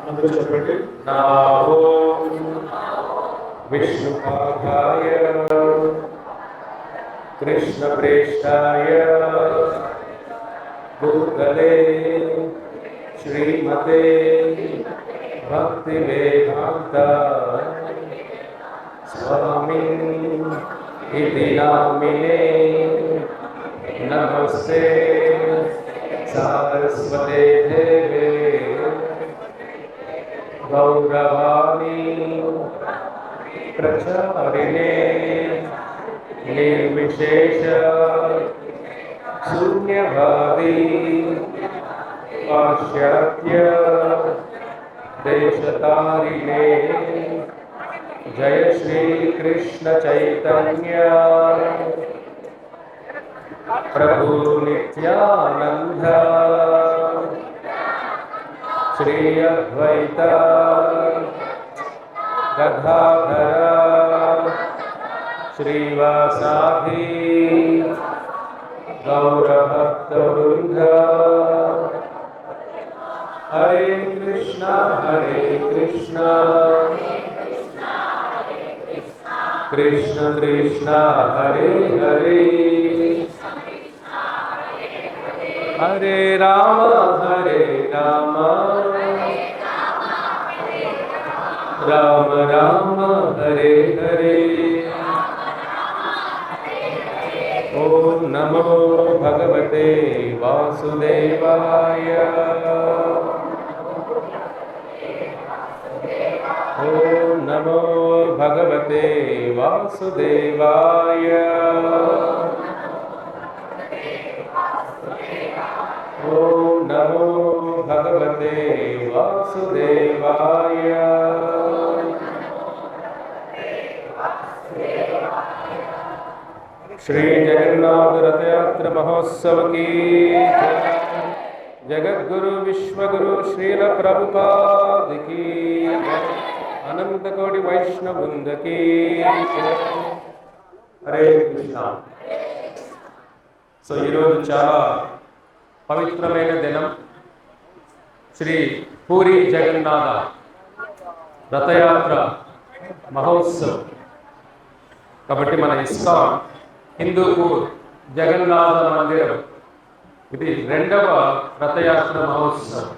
అందరూ చెప్పండి. నమో విష్ణుపాదాయ కృష్ణ ప్రేష్టాయ భూతలే శ్రీమతే భక్తి వేదాంత స్వామి ఇది నామినే నమస్తే సరస్వతే దేవే గౌరవాణి ప్రచారిణే నిర్విశేష శూన్యభావి పాశ్చాత్య దేశతారిణే జయ శ్రీ కృష్ణ చైతన్య ప్రభు నిత్యానంద శ్రీ అద్వైత గదాధర శ్రీవాసాది గౌరభక్తవృంద హరే కృష్ణ కృష్ణ కృష్ణ హరే హరే హరే రామ రామ రామ హరే హరే ఓం నమో భగవతే వాసుదేవాయ ఓం నమో భగవతే వాసుదేవాయ ఓం నమో భగవతే వాసుదేవాయ श्री जगन्नाथ रथ यात्रा महोत्सव की जगद्गुरु विश्वगुरु श्रील प्रभुपाद की अनंत कोटि वैष्णव वृंद की हरे कृष्ण। సో ఈరోజు చాలా పవిత్రమైన దినం, శ్రీ పూరి జగన్నాథ రథయాత్ర మహోత్సవం. కాబట్టి మన ఇస్కాన్ హిందూపూర్ జగన్నాథ మందిరం ఇది 2వ రథయాత్ర మహోత్సవం.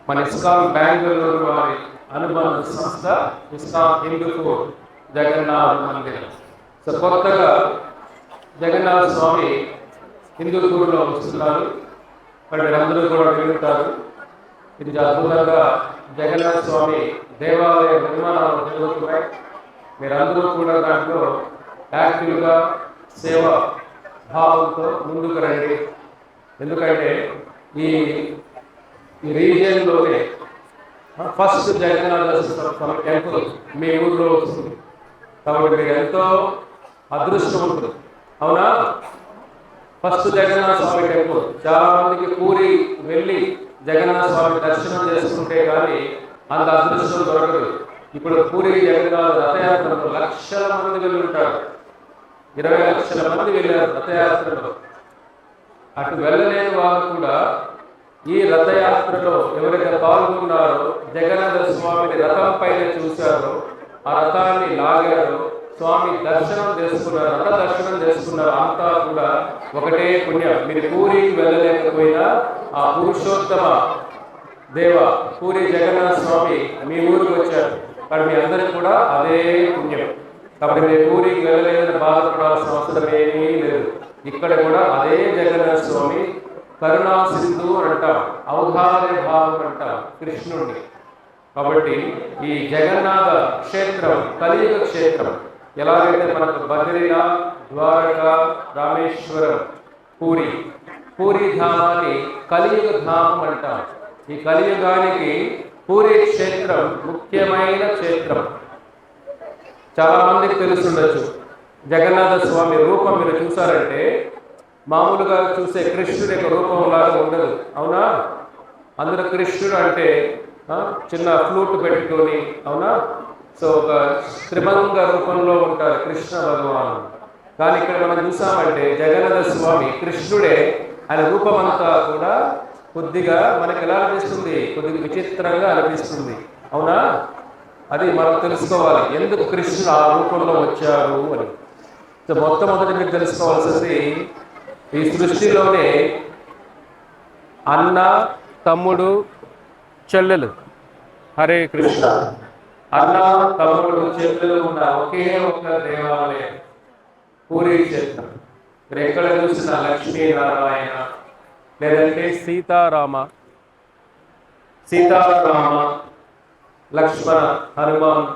మన ఇస్కాన్ బెంగళూరు వారి అనుబంధ సంస్థ ఇస్కాన్ హిందూపూర్ జగన్నాథ మందిరం. సో కొత్తగా జగన్నాథ స్వామి హిందూపూర్లో వస్తున్నారు. మరి మీరందరూ కూడా వింటారు. ఇది అద్భుతంగా జగన్నాథ స్వామి దేవాలయ నిర్మాణాలు జరుగుతున్నాయి. మీరందరూ కూడా దాంట్లో యాక్టివ్గా సేవ భావంతో ముందుకు రండి. ఎందుకంటే ఈ రీజియన్లోనే ఫస్ట్ జగన్నాథ స్వామి టెంపుల్ మీ ఊళ్ళో వస్తుంది. కాబట్టి మీరు ఎంతో అదృష్టవంతులు, అవునా? ఫస్ట్ జగన్నాథ స్వామి టెంపుల్. చాలా మందికి పూరి వెళ్ళి జగన్నాథ స్వామి దర్శనం చేసుకుంటే కానీ అంత అదృష్టం దొరకదు. ఇప్పుడు పూరి జగన్నాథ రథయాత్రలో లక్షల మంది వెళ్ళి ఉంటారు. 20 లక్షల మంది వెళ్ళారు రథయాత్రలో. అటు వెళ్ళలేని వారు కూడా ఈ రథయాత్రలో ఎవరైతే పాల్గొన్నారో, జగన్నాథ స్వామిని రథం పైన చూశారో, ఆ రథాన్ని లాగారో, స్వామి దర్శనం చేసుకున్నారు, రథ దర్శనం చేసుకున్నారు. అంతా కూడా ఒకటే పుణ్యం. మీరు పూరికి వెళ్ళలేకపోయినా ఆ పురుషోత్తమ దేవ పూరి జగన్నాథ స్వామి మీ ఊరికి వచ్చారు. కానీ మీ అందరికి కూడా అదే పుణ్యం. కాబట్టి మీరు పూరికి వెళ్ళలేదని బాధపడాల్సిన అవసరం ఏమీ లేదు. ఇక్కడ కూడా అదే జగన్నాథ స్వామి కరుణా సింధు అంటాం, ఔదార్య భావం అంటాం కృష్ణుడిని. కాబట్టి ఈ జగన్నాథ క్షేత్రం కలియుగ క్షేత్రం. ఎలాగైతే మనకు బద్రీనాథ్, ద్వారకా, రామేశ్వరం, పూరి ధామాన్ని కలియుగ ధామం అంటాం. ఈ కలియుగానికి పూరి క్షేత్రం ముఖ్యమైన క్షేత్రం. చాలా మందికి తెలుసుండొచ్చు, జగన్నాథ స్వామి రూపం మీరు చూసారంటే మామూలుగా చూసే కృష్ణుడి యొక్క రూపం లాగా ఉండదు, అవునా? అందులో కృష్ణుడు అంటే చిన్న ఫ్లూట్ పెట్టుకొని, అవునా? సో ఒక త్రిభంగ రూపంలో ఉంటారు కృష్ణ భగవాను. కానీ ఇక్కడ మనం చూసామంటే జగన్నాథ స్వామి కృష్ణుడే, ఆయన రూపమంతా కూడా కొద్దిగా మనకి ఎలా అనిపిస్తుంది, కొద్దిగా విచిత్రంగా అనిపిస్తుంది. అవునా? అది మనం తెలుసుకోవాలి, ఎందుకు కృష్ణుడు ఆ రూపంలో వచ్చారు అని. సో మొట్టమొదటి మీరు తెలుసుకోవాల్సింది, ఈ సృష్టిలోనే అన్న, తమ్ముడు, చెల్లెలు, హరే కృష్ణ, అన్న, తమ్ముడు, చెల్లెలు ఉన్న ఒకే ఒక దేవాలయం పూరీ క్షేత్రం. మీరు ఎక్కడ చూసిన లక్ష్మీనారాయణ, లేదంటే సీతారామ, సీతారామ, లక్ష్మణ, హనుమాన్,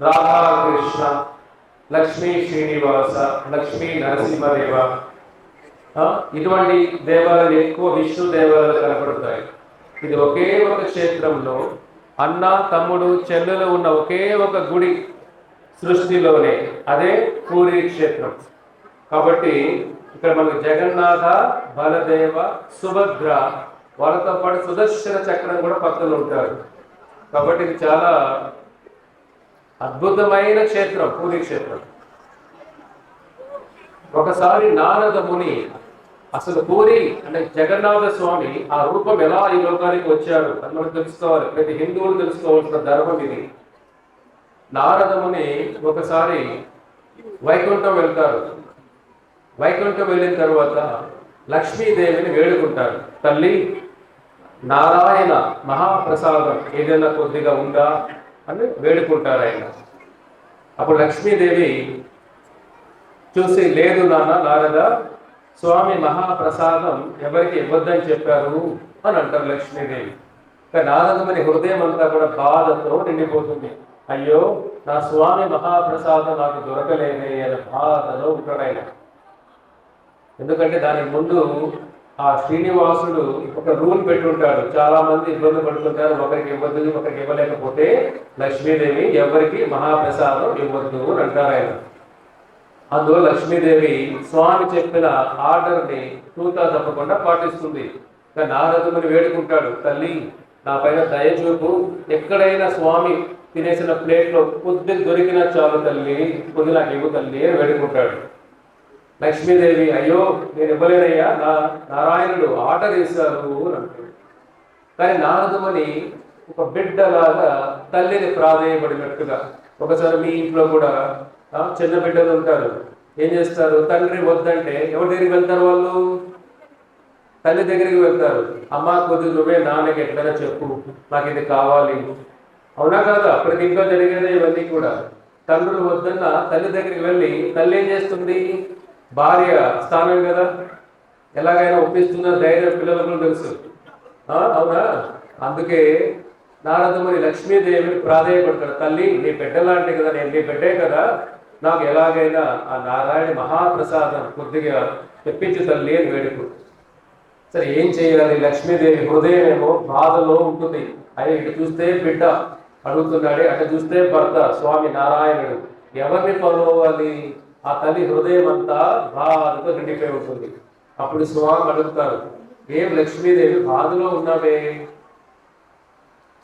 రాధాకృష్ణ, లక్ష్మీ శ్రీనివాస, లక్ష్మీ నరసింహదేవ, ఇటువంటి దేవాలయాలు ఎక్కువ విష్ణు దేవాలయాలు కనపడతాయి. ఇది ఒకే ఒక క్షేత్రంలో అన్న, తమ్ముడు, చెల్లెలు ఉన్న ఒకే ఒక గుడి సృష్టిలోనే, అదే పూరీ క్షేత్రం. కాబట్టి ఇక్కడ మనకు జగన్నాథ, బలదేవ, సుభద్ర, వాళ్ళతో పాటు సుదర్శన చక్రం కూడా పక్కన ఉంటారు. కాబట్టి ఇది చాలా అద్భుతమైన క్షేత్రం పూరీ క్షేత్రం. ఒకసారి నారద ముని, అసలు పూరి అంటే జగన్నాథ స్వామి ఆ రూపం ఎలా ఈ లోకానికి వచ్చారు అని మనం తెలుసుకోవాలి. ప్రతి హిందువులు తెలుసుకోవాల్సిన ధర్మం ఇది. నారద ముని ఒకసారి వైకుంఠం వెళ్తారు. వైకుంఠం వెళ్ళిన తర్వాత లక్ష్మీదేవిని వేడుకుంటారు, తల్లి నారాయణ మహాప్రసాదం ఏదైనా కొద్దిగా ఉందా అని వేడుకుంటారు ఆయన. అప్పుడు లక్ష్మీదేవి చూసి, లేదు నాన్న నారద, స్వామి మహాప్రసాదం ఎవరికి ఇవ్వద్దని చెప్పారు అని అంటారు లక్ష్మీదేవి. నారదుని హృదయం అంతా కూడా బాధతో నిండిపోతుంది. అయ్యో, నా స్వామి మహాప్రసాదం నాకు దొరకలేదే అనే బాధలో ఉంటాడు ఆయన. ఎందుకంటే దానికి ముందు ఆ శ్రీనివాసుడు ఒక రూల్ పెట్టుంటాడు, చాలా మంది ఇబ్బంది పడుతుంటారు, ఒకరికి ఇవ్వద్దు, ఒకరికి ఇవ్వలేకపోతే లక్ష్మీదేవి ఎవరికి మహాప్రసాదం ఇవ్వద్దు అని అంటారు ఆయన. అందువల్ల లక్ష్మీదేవి స్వామి చెప్పిన ఆర్డర్ని తూతా తప్పకుండా పాటిస్తుంది. కానీ నారదుని వేడుకుంటాడు, తల్లి నా పైన దయచూపు, ఎక్కడైనా స్వామి తినేసిన ప్లేట్లో కొద్ది దొరికినా చాలు తల్లి, కొద్ది నాకు ఇవ్వు తల్లి అని వేడుకుంటాడు. లక్ష్మీదేవి, అయ్యో నేను ఇవ్వలేనయ్యా, నా నారాయణుడు ఆర్డర్ వేశారు అని అంటాడు. కానీ నారదుమని ఒక బిడ్డలాగా తల్లిని ప్రాధేయపడినట్టుగా, ఒకసారి మీ ఇంట్లో కూడా చిన్న బిడ్డలు ఉంటారు, ఏం చేస్తారు, తండ్రి వద్దంటే ఎవరి దగ్గరికి వెళ్తారు, వాళ్ళు తల్లి దగ్గరికి వెళ్తారు. అమ్మ కొద్దిగా నువ్వే నాన్నకి ఎట్లైనా చెప్పు, నాకు ఇది కావాలి. అవునా కాదా? ప్రతి ఇంట్లో జరిగేదే ఇవన్నీ కూడా. తండ్రులు వద్దన్న తల్లి దగ్గరికి వెళ్ళి, తల్లి ఏం చేస్తుంది, భార్య స్థానం కదా, ఎలాగైనా ఒప్పిస్తున్న ధైర్యం పిల్లలకు తెలుసు. అవునా? అందుకే నారదుమని లక్ష్మీదేవిని ప్రాధేయపడతాడు, తల్లి నీ బిడ్డలాంటి కదా, నేను నీ బిడ్డే కదా, నాకు ఎలాగైనా ఆ నారాయణ మహాప్రసాదం కొద్దిగా తెప్పించు తల్లి అని వేడుకు. సరే ఏం చేయాలి, లక్ష్మీదేవి హృదయం ఏమో బాధలో ఉంటుంది. అయ్యో ఇటు చూస్తే బిడ్డ అడుగుతున్నాడే, అటు చూస్తే భర్త స్వామి నారాయణుడు, ఎవరిని ఫాలో అవ్వాలి? ఆ తల్లి హృదయం అంతా బాధతో నిండిపోయి ఉంటుంది. అప్పుడు స్వామి అడుగుతారు, ఏం లక్ష్మీదేవి బాధలో ఉన్నావే?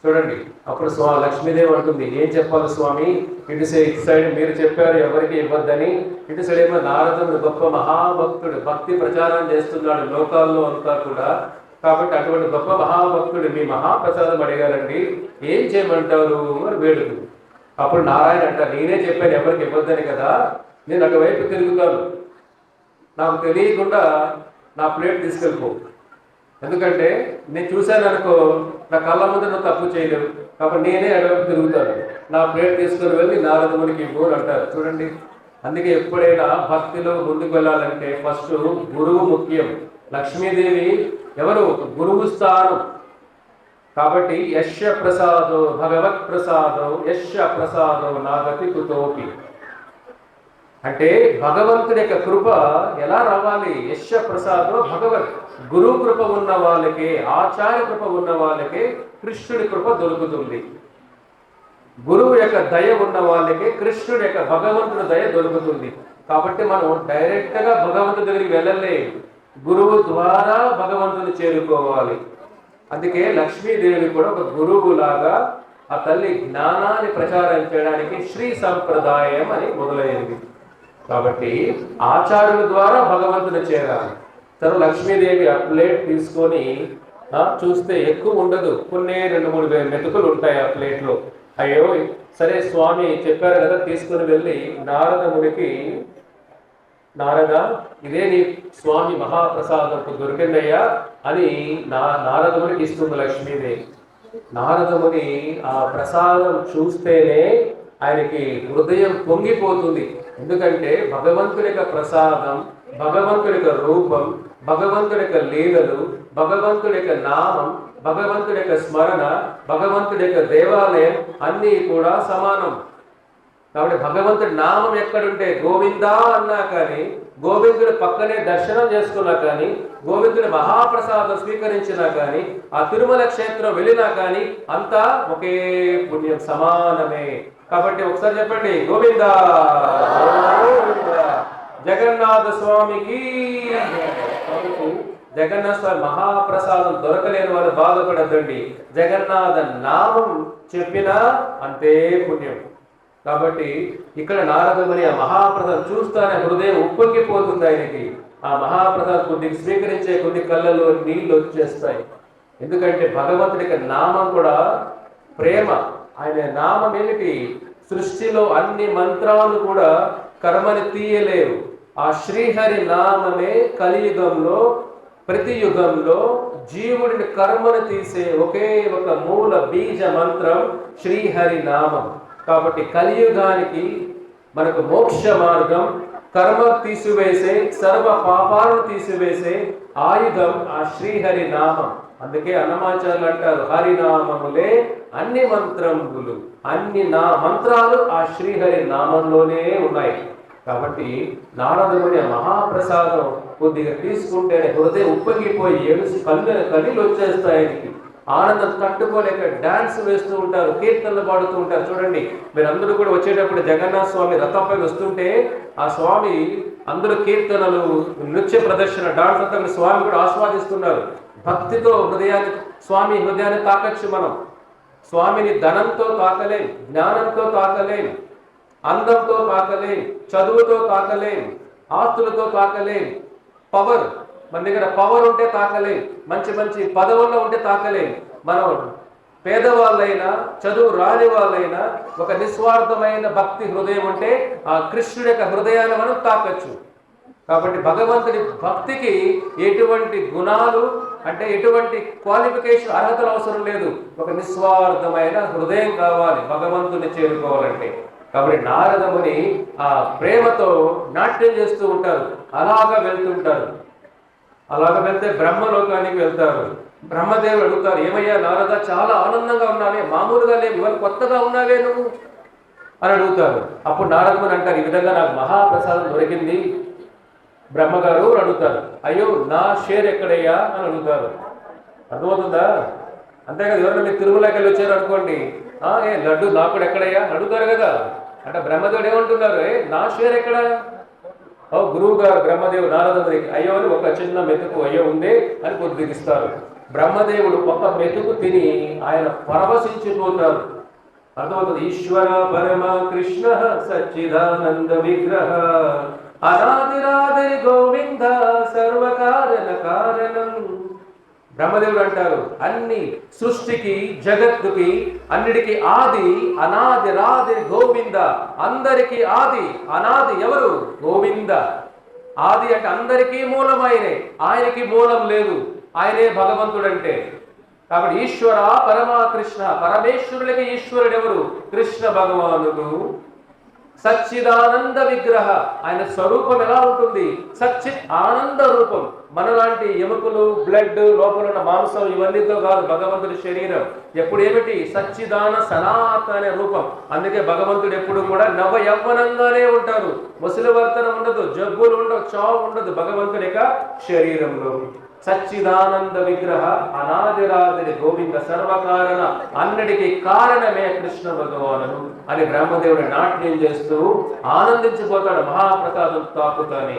చూడండి, అప్పుడు లక్ష్మీదేవి అంటుంది, ఏం చెప్పాలి స్వామి, ఇటు సైడ్ మీరు చెప్పారు ఎవరికి ఇవ్వద్దని, ఇటు సైడ్ ఏమో నారదుడు గొప్ప మహాభక్తుడు, భక్తి ప్రచారం చేస్తున్నాడు లోకాల్లో అంతా కూడా. కాబట్టి అటువంటి గొప్ప మహాభక్తుడు మీ మహాప్రసాదం అడిగారండి, ఏం చేయమంటారు అని వేడుకు. అప్పుడు నారాయణ అంటారు, నేనే చెప్పాను ఎవరికి ఇవ్వద్దని కదా, నేను అటువైపు తిరుగుతాను, నాకు తెలియకుండా నా ప్లేట్ తీసుకెళ్ళిపో. ఎందుకంటే నేను చూశాను అనుకో, నా కళ్ళ ముందు నువ్వు తప్పు చేయలేవు, కాబట్టి నేనే అటువైపు తిరుగుతాను, నా ప్లేట్ తీసుకొని వెళ్ళి నారదమునికి ఇవ్వు అంటారు. చూడండి, అందుకే ఎప్పుడైనా భక్తిలో ముందుకు వెళ్ళాలంటే ఫస్ట్ గురువు ముఖ్యం. లక్ష్మీదేవి ఎవరు? గురువు స్థానం. కాబట్టి యశ్య ప్రసాదో భగవత్ ప్రసాదో యశ్య ప్రసాదో నాగతి కుతోపి అంటే భగవంతుడి యొక్క కృప ఎలా రావాలి? యశ్య ప్రసాదో భగవత్, గురువు కృప ఉన్న వాళ్ళకి, ఆచార్య కృప ఉన్న వాళ్ళకి కృష్ణుడి కృప దొరుకుతుంది. గురువు యొక్క దయ ఉన్న వాళ్ళకి కృష్ణుడి యొక్క భగవంతుడి దయ దొరుకుతుంది. కాబట్టి మనం డైరెక్ట్గా భగవంతుడి దగ్గరికి వెళ్ళలే, గురువు ద్వారా భగవంతుని చేరుకోవాలి. అందుకే లక్ష్మీదేవి కూడా ఒక గురువు లాగా ఆ తల్లి జ్ఞానాన్ని ప్రచారం చేయడానికి శ్రీ సంప్రదాయం అని మొదలైంది. కాబట్టి ఆచార్యుల ద్వారా భగవంతుని చేరాలి. తను లక్ష్మీదేవి ఆ ప్లేట్ తీసుకొని చూస్తే ఎక్కువ ఉండదు, కొన్ని 2-3 మెతుకులు ఉంటాయి ఆ ప్లేట్లో. అయ్యో సరే స్వామి చెప్పారు కదా, తీసుకుని వెళ్ళి నారదమునికి, నారద ఇదే నీ స్వామి మహాప్రసాదం దొరికిందయ్యా అని నారదమునికి ఇస్తుంది లక్ష్మీదేవి. నారదముని ఆ ప్రసాదం చూస్తేనే ఆయనకి హృదయం పొంగిపోతుంది. ఎందుకంటే భగవంతుని యొక్క ప్రసాదం, భగవంతుని యొక్క రూపం, భగవంతుని యొక్క లీలలు, భగవంతుడి యొక్క నామం, భగవంతుడి యొక్క స్మరణ, భగవంతుడి యొక్క దేవాలయం అన్నీ కూడా సమానం. కాబట్టి భగవంతుడి నామం ఎక్కడుంటే గోవిందా అన్నా కానీ, గోవిందుడి పక్కనే దర్శనం చేసుకున్నా కానీ, గోవిందుడి మహాప్రసాదం స్వీకరించినా కానీ, ఆ తిరుమల క్షేత్రం వెళ్ళినా కానీ అంతా ఒకే పుణ్యం, సమానమే. కాబట్టి ఒకసారి చెప్పండి, గోవిందా జగన్నాథ స్వామికి. జగన్నాథ స్వామి మహాప్రసాదం దొరకలేని వాళ్ళు బాధపడద్దండి, జగన్నాథ నామం చెప్పినా అంతే పుణ్యం. కాబట్టి ఇక్కడ నారదముని ఆ మహాప్రసాదం చూస్తానే హృదయం ఉప్పొంగిపోతుంది ఆయనకి. ఆ మహాప్రసాదం కొద్దిగా స్వీకరించే కొద్ది కళ్ళలో నీళ్లు వచ్చేస్తాయి. ఎందుకంటే భగవంతుడి నామం కూడా ప్రేమ. ఆయన నామం ఏమిటి? సృష్టిలో అన్ని మంత్రాలు కూడా కర్మని తీయలేవు. ఆ శ్రీహరి నామమే కలియుగంలో, ప్రతి యుగంలో జీవుడిని కర్మను తీసే ఒకే ఒక మూల బీజ మంత్రం శ్రీహరి నామం. కాబట్టి కలియుగానికి మనకు మోక్ష మార్గం, కర్మ తీసివేసే, సర్వ పాపాలను తీసివేసే ఆయుధం ఆ శ్రీహరి నామం. అందుకే అన్నమాచార్యులు అంటారు, హరినామములే అన్ని మంత్రములు, అన్ని మంత్రాలు ఆ శ్రీహరి నామంలోనే ఉన్నాయి. కాబట్టి నారదుని మహాప్రసాదం కొద్దిగా తీసుకుంటేనే హృదయం ఉప్పొంగిపోయి ఏడుసి కళ్ళు వచ్చేస్తాయని ఆనందం తట్టుకోలేక డాన్స్ వేస్తూ ఉంటారు, కీర్తనలు పాడుతూ ఉంటారు. చూడండి, మీరందరూ కూడా వచ్చేటప్పుడు జగన్నాథ స్వామి రథంపై వస్తుంటే ఆ స్వామి అందరూ కీర్తనలు, నృత్య ప్రదర్శన, డాన్స్ అంతా స్వామి కూడా ఆస్వాదిస్తున్నారు. భక్తితో స్వామి హృదయాన్ని తాకచ్చు. మనం స్వామిని ధనంతో తాకలేం, జ్ఞానంతో తాకలేం, అందంతో తాకలేం, చదువుతో తాకలేం, ఆస్తులతో తాకలేం. పవర్ మన దగ్గర పవర్ ఉంటే తాకలేం, మంచి మంచి పదవుల్లో ఉంటే తాకలేం. మనం పేదవాళ్ళైనా, చదువు రాని వాళ్ళైనా ఒక నిస్వార్థమైన భక్తి హృదయం ఉంటే ఆ కృష్ణుడి యొక్క హృదయాన్ని మనం తాకచ్చు. కాబట్టి భగవంతుడి భక్తికి ఎటువంటి గుణాలు అంటే ఎటువంటి క్వాలిఫికేషన్, అర్హతలు అవసరం లేదు. ఒక నిస్వార్థమైన హృదయం కావాలి భగవంతుని చేరుకోవాలంటే. కాబట్టి నారదముని ఆ ప్రేమతో నాట్యం చేస్తూ ఉంటారు, అలాగా వెళ్తుంటారు. అలాగ వెళ్తే బ్రహ్మలోకానికి వెళ్తారు. బ్రహ్మదేవుడు అడుగుతారు, ఏమయ్యా నారద, చాలా ఆనందంగా ఉన్నావే, మామూలుగా లేవు, ఇవాళ కొత్తగా ఉన్నావే నువ్వు అని అడుగుతారు. అప్పుడు నారదముని అంటారు, ఈ విధంగా నాకు మహాప్రసాదం దొరికింది బ్రహ్మగారు అని అడుగుతారు. అయ్యో నా షేర్ ఎక్కడయ్యా అని అడుగుతారు. అర్థమవుతుందా? అంతేకాదు, ఎవరైనా మీరు తిరుమలకి వెళ్ళి వచ్చారు అనుకోండి, లడ్డు నాకు కూడా ఎక్కడయ్యా అడుగుతారు కదా. అంటే బ్రహ్మదేవుడు ఏమంటున్నారు, నా షేర్ ఎక్కడ? గురువు గారు బ్రహ్మదేవుడు నారదుడికి అయ్యో అని ఒక చిన్న మెతుకు అయ్యో ఉంది అని కొద్దిగిస్తారు. బ్రహ్మదేవుడు ఒక మెతుకు తిని ఆయన పరవశించిపోతారు. అర్థమవుతుంది. ఈశ్వర పరమ కృష్ణ సచ్చిదానంద విగ్రహ అనాదిరాది గోవింద సర్వకారణ కారణం. బ్రహ్మదేవుడు అంటారు, అన్ని సృష్టికి, జగత్తుకి, అన్నిటికీ ఆది అనాది రాది గోవింద. అందరికీ ఆది అనాది ఎవరు? గోవింద. ఆది అంటే అందరికీ మూలమైనే, ఆయనకి మూలం లేదు, ఆయనే భగవంతుడు అంటే. కాబట్టి ఈశ్వర పరమా కృష్ణ, పరమేశ్వరులకి ఈశ్వరుడు ఎవరు? కృష్ణ భగవానుడు. సచ్చిదానంద విగ్రహ, ఆయన స్వరూపం ఎలా ఉంటుంది? సచ్చిత్ ఆనంద రూపం. మనలాంటి ఎముకలు, బ్లడ్, లోపల ఉన్న మాంసం ఇవన్నీతో కాదు భగవంతుడి శరీరం. ఎప్పుడు ఏమిటి? సచ్చిదాన సనాతన రూపం. అందుకే భగవంతుడు ఎప్పుడు కూడా నవ యవ్వనంగానే ఉంటారు. ముసలివర్తనం ఉండదు, జబ్బులు ఉండవు, చావు ఉండదు భగవంతుడి యొక్క శరీరంలో. సచ్చిదానంద విగ్రహ అనాదిరాది గోవింద సర్వకారణ, అన్నిటికీ కారణమే కృష్ణ భగవానుడు అని బ్రహ్మదేవుడు నాట్యం చేస్తూ ఆనందించిపోతాడు మహాప్రసాదం తాకుతాని.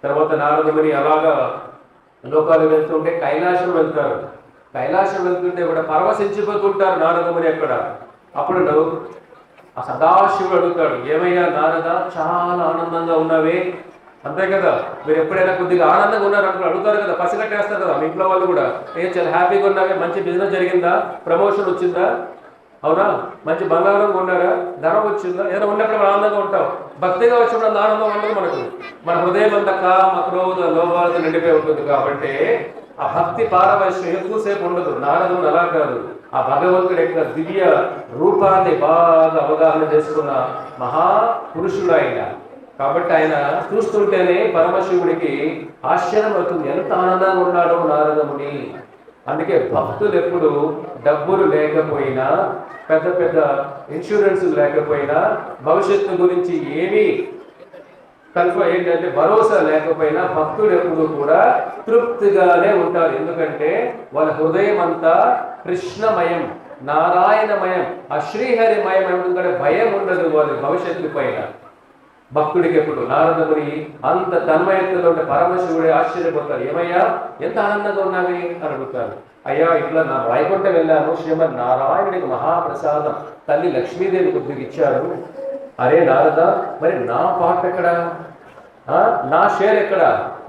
తర్వాత నారదుని అలాగా లోకాలు వెళ్తుంటే కైలాసం వెళ్తారు. కైలాసం వెళ్తుంటే కూడా పరవశించిపోతుంటారు నారదుని అక్కడ. అప్పుడు ఆ సదాశివుడు అడుగుతాడు, ఏమయ్యా నారద, చాలా ఆనందంగా ఉన్నావే, అంతే కదా. మీరు ఎప్పుడైనా కొద్దిగా ఆనందంగా ఉన్నారు అనుకో అడుగుతారు కదా, పసిగట్టేస్తారు కదా మీ ఇంట్లో వాళ్ళు కూడా. చాలా హ్యాపీగా ఉన్నావే, మంచి బిజినెస్ జరిగిందా, ప్రమోషన్ వచ్చిందా, అవునా, మంచి బంగారంగా ఉన్నారా, ధనం వచ్చిందా, ఏదైనా ఉన్నప్పుడు మనం ఆనందంగా ఉంటాం. భక్తిగా వచ్చినప్పుడు ఆనందం ఉండదు మనకు. మన హృదయం అంతా కామ క్రోధ లోభాలతో నిండిపోయి ఉంటుంది. కాబట్టి ఆ భక్తి పారవశ్యం ఎక్కువసేపు ఉండదు. నారదుడు అలా కాదు, ఆ భగవంతుడి యొక్క దివ్య రూపాన్ని బాగా అవగాహన చేసుకున్న మహాపురుషుడు ఆయన. కాబట్టి ఆయన చూస్తుంటేనే పరమశివుడికి ఆశ్చర్యం అవుతుంది, ఎంత ఆనందంగా ఉన్నాడో నారదముని. అందుకే భక్తులు ఎప్పుడు డబ్బులు లేకపోయినా, పెద్ద పెద్ద ఇన్సూరెన్స్ లేకపోయినా, భవిష్యత్తు గురించి ఏమీ ఏంటంటే భరోసా లేకపోయినా భక్తుడు ఎప్పుడు కూడా తృప్తిగానే ఉంటారు. ఎందుకంటే వాళ్ళ హృదయం అంతా కృష్ణమయం, నారాయణమయం, ఆ శ్రీహరిమయం. ఎందుకంటే భయం ఉండదు వాళ్ళ భవిష్యత్తు పైన. భక్తుడికి ఎప్పుడు నారదుడి అంత తన్మయత్తులో ఉంటే పరమశివుడే ఆశ్చర్యపోతారు. ఏమయ్యా ఎంత ఆనందంగా ఉన్నావి అని అడుగుతారు. అయ్యా ఇట్లా నా వైకుంఠం వెళ్ళాను, శ్రీమద్ నారాయణుడికి మహాప్రసాదం తల్లి లక్ష్మీదేవి కొద్దిగా ఇచ్చారు. అరే నారద, మరి నా పాట ఎక్కడా, నా షేర్ ఎక్కడ,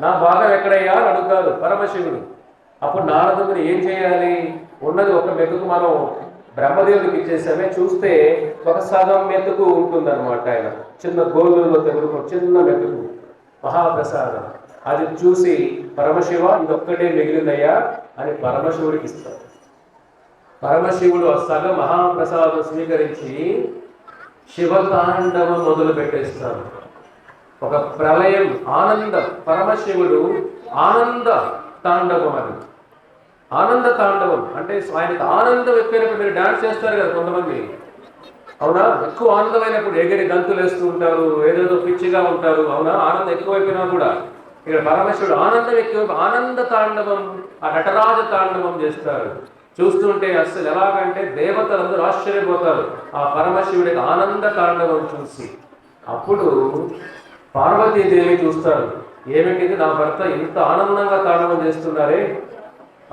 నా భాగం ఎక్కడయ్యా అని అడుగుతారు పరమశివుడు. అప్పుడు నారదుని ఏం చేయాలి, ఉన్నది ఒక మెతుకు మనం బ్రహ్మదేవుడికి ఇచ్చేసామే. చూస్తే ఒక సగం మెతుకు ఉంటుందన్నమాట. ఆయన చిన్న గోధుమలో తెగులు చిన్న మెతుకు మహాప్రసాదం. అది చూసి పరమశివ ఇదొక్కటే మిగిలిందయ్యా అని పరమశివుడికి ఇస్తారు. పరమశివుడు ఆ సగం మహాప్రసాదం స్వీకరించి శివతాండవం మొదలు పెట్టేస్తారు. ఒక ప్రళయం, ఆనందం. పరమశివుడు ఆనంద తాండవం. అది ఆనంద తాండవం అంటే ఆయనకు ఆనందం ఎక్కువైనప్పుడు మీరు డాన్స్ చేస్తారు కదా కొంతమంది, అవునా, ఎక్కువ ఆనందమైనప్పుడు ఎగిరి గంతులు వేస్తూ ఉంటారు, ఏదేదో పిచ్చిగా ఉంటారు, అవునా, ఆనందం ఎక్కువైపోయినా కూడా. ఇక్కడ పరమశివుడు ఆనందం ఎక్కువ, ఆనంద తాండవం, ఆ నటరాజ తాండవం చేస్తారు. చూస్తుంటే అస్సలు ఎలాగంటే దేవతలందరూ ఆశ్చర్యపోతారు ఆ పరమశివుడికి ఆనంద తాండవం చూసి. అప్పుడు పార్వతీదేవి చూస్తారు, ఏమిటి నా భర్త ఇంత ఆనందంగా తాండవం చేస్తున్నారే,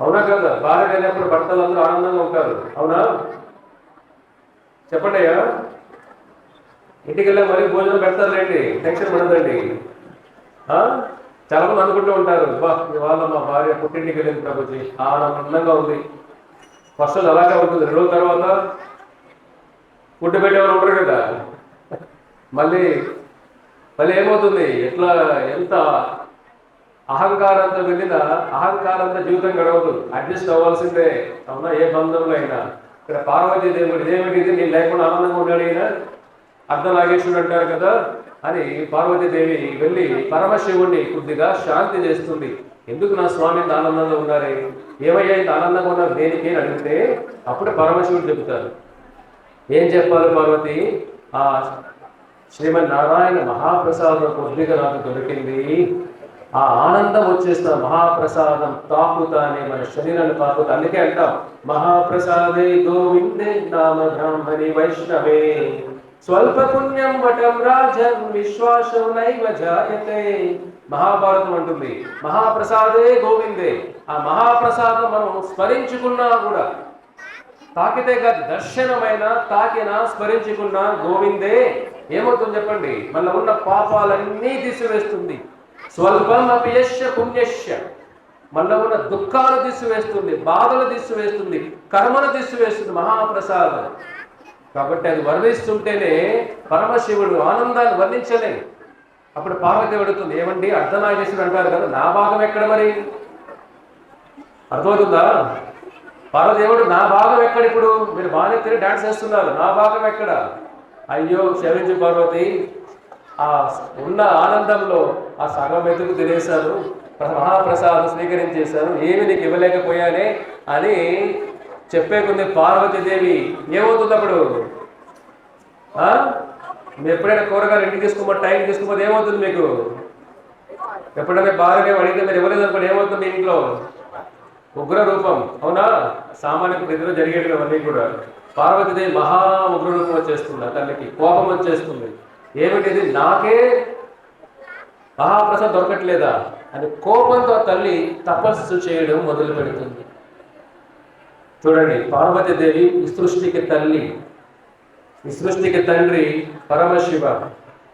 అవునా కదా. భార్య వెళ్ళినప్పుడు భర్తలు అందరూ ఆనందంగా ఉంటారు, అవునా, చెప్పండి అయ్యా. ఇంటికి వెళ్ళా మరి భోజనం పెడతారులేండి, టెన్షన్ పడదండి. చాలా మంది అనుకుంటూ ఉంటారు, బా ఇవాళ మా భార్య పుట్టింటికి వెళ్ళింది ప్రభుజీ, ఆనందంగా ఉంది. ఫస్ట్ అలాగే ఉంటుంది, 2 రోజుల తర్వాత ఫుడ్ పెట్టేవారు ఉంటారు కదా, మళ్ళీ ఏమవుతుంది, ఎట్లా ఎంత అహంకారంతో వెళ్ళినా అహంకారంతో జీవితం గడవదు, అడ్జస్ట్ అవ్వాల్సిందే, అవునా, ఏ బంధంలో అయినా. ఇక్కడ పార్వతీదేవుడు ఇదేమిటి, నేను లేకుండా ఆనందంగా ఉన్నాడు ఈయన, అర్ధనాగేశ్వరుడు అంటారు కదా అని పార్వతీదేవి వెళ్ళి పరమశివుడిని కొద్దిగా శాంతి చేస్తుంది. ఎందుకు నా స్వామి ఇంత ఆనందంగా ఉన్నారే, ఏమయ్యా ఇంత ఆనందంగా ఉన్నారు దేనికి అని అడిగితే అప్పుడు పరమశివుడు చెబుతారు. ఏం చెప్పాలి పార్వతి, ఆ శ్రీమన్ నారాయణ మహాప్రసాదం కొద్దిగా నాకు దొరికింది, ఆ ఆనందం వచ్చేసిన మహాప్రసాదం తాకుతానే మన శరీరాన్ని తాకుతా. అందుకే అంటాం మహాప్రసాదే గోవిందే నామ బ్రాహ్మణి వైష్ణవే స్వల్ప పుణ్యం వటం రాజన్ విశ్వాసం నైవ జాయతే. మహాభారతం అంటుంది మహాప్రసాదే గోవిందే. ఆ మహాప్రసాదం మనం స్మరించుకున్నా కూడా, తాకితే కాదు దర్శనమైన తాకినా స్మరించుకున్నా గోవిందే ఏమవుతుంది చెప్పండి, మన ఉన్న పాపాలన్నీ తీసివేస్తుంది. స్వల్పం అపియశ్య పుణ్యశ్య, మనలో ఉన్న దుఃఖాలు తీసివేస్తుంది, బాధలు తీసివేస్తుంది, కర్మను తీసివేస్తుంది మహాప్రసాదం. కాబట్టి అది వర్ణిస్తుంటేనే పరమశివుడు ఆనందాన్ని వర్ణించలే. అప్పుడు పార్వతి అడుగుతుంది, ఏమండి అర్ధనాగేశ్వరుడు అంటారు కదా, నా భాగం ఎక్కడ మరి, అర్థమవుతుందా? పార్వదేవుడు నా భాగం ఎక్కడ, ఇప్పుడు మీరు బాగానే తిరిగి డాన్స్ చేస్తున్నారు, నా భాగం ఎక్కడ? అయ్యో క్షమించు పార్వతి, ఆ ఉన్న ఆనందంలో ఆ సగం ఎదుగు తినేశాను, మహాప్రసాదం స్వీకరించేశాను, ఏమి నీకు ఇవ్వలేకపోయానే అని చెప్పే కొన్ని పార్వతీదేవి ఏమవుతుంది అప్పుడు, మీరు ఎప్పుడైనా కూరగాయలు ఇంటికి తీసుకోమని టైం తీసుకోమని ఏమవుతుంది మీకు, ఎప్పుడైనా భార్య అడిగితే మీరు ఇవ్వలేదు అనుకోండి ఏమవుతుంది ఇంట్లో, ఉగ్ర రూపం, అవునా, సామాన్య ప్రతిలో జరిగేటివన్నీ కూడా. పార్వతీదేవి మహా ఉగ్ర రూపం వచ్చేస్తుంది, తల్లికి కోపం వచ్చేస్తుంది. ఏమిటిది, నాకే మహాప్రసాదం దొరకట్లేదా అని కోపంతో తల్లి తపస్సు చేయడం మొదలు పెడుతుంది. చూడండి, పార్వతీదేవి ఈ సృష్టికి తల్లి, ఈ సృష్టికి తండ్రి పరమశివ,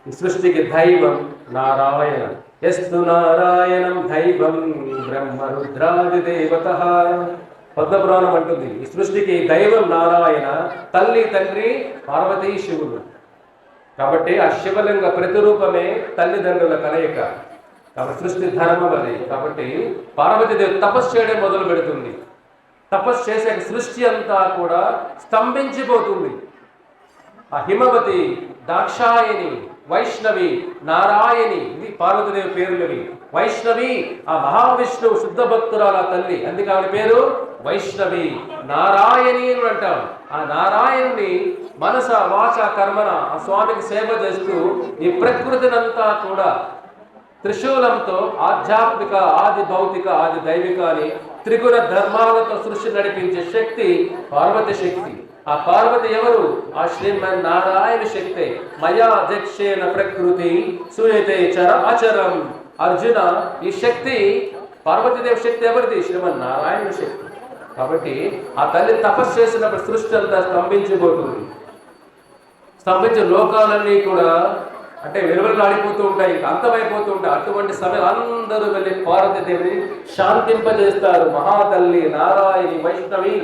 ఈ సృష్టికి దైవం నారాయణ. యస్తు నారాయణం దైవం బ్రహ్మ రుద్రాది దేవతః. పద్మపురాణం అంటుంది ఈ సృష్టికి దైవం నారాయణ, తల్లి తండ్రి పార్వతీ శివుడు. కాబట్టి ఆ శివలింగ ప్రతిరూపమే తల్లిదండ్రుల కలయిక. కాబట్టి సృష్టి ధర్మం అది. కాబట్టి పార్వతీదేవి తపస్సు చేయడం మొదలు పెడుతుంది. తపస్సు చేసే సృష్టి అంతా కూడా స్తంభించిపోతుంది. ఆ హిమవతి, దాక్షాయణి, వైష్ణవి, నారాయణి, ఇది పార్వతీదేవి పేర్లవి. వైష్ణవి ఆ మహావిష్ణువు శుద్ధ భక్తురాల తల్లి, అందుకే ఆవిడ పేరు వైష్ణవి. నారాయణి అని అంటాం. ఆ నారాయణుని మనస వాచ కర్మన ఆ స్వామికి సేవ చేస్తూ ఈ ప్రకృతినంతా కూడా త్రిశూలంతో ఆధ్యాత్మిక, ఆది భౌతిక, ఆది దైవిక అని త్రిగుణ ధర్మాలతో సృష్టి నడిపించే శక్తి పార్వతి శక్తి. ఆ పార్వతి ఎవరు? ఆ శ్రీమన్నారాయణ శక్తి. మయా అధ్యక్షేణ ప్రకృతి సూయతే చర అచరం. అర్జున, ఈ శక్తి పార్వతీదేవి శక్తి ఎవరిది? శ్రీమన్నారాయణ శక్తి. కాబట్టి ఆ తల్లి తపస్సు చేసినప్పుడు సృష్టి అంతా స్తంభించిపోతుంది. స్తంభించే లోకాలన్నీ కూడా అంటే వెలువలు ఆడిపోతూ ఉంటాయి, ఇంకా అంతమైపోతూ ఉంటాయి. అటువంటి సమయం అందరూ వెళ్ళి పార్వతీదేవిని శాంతింపజేస్తారు. మహాతల్లి నారాయణి, వైష్ణవి,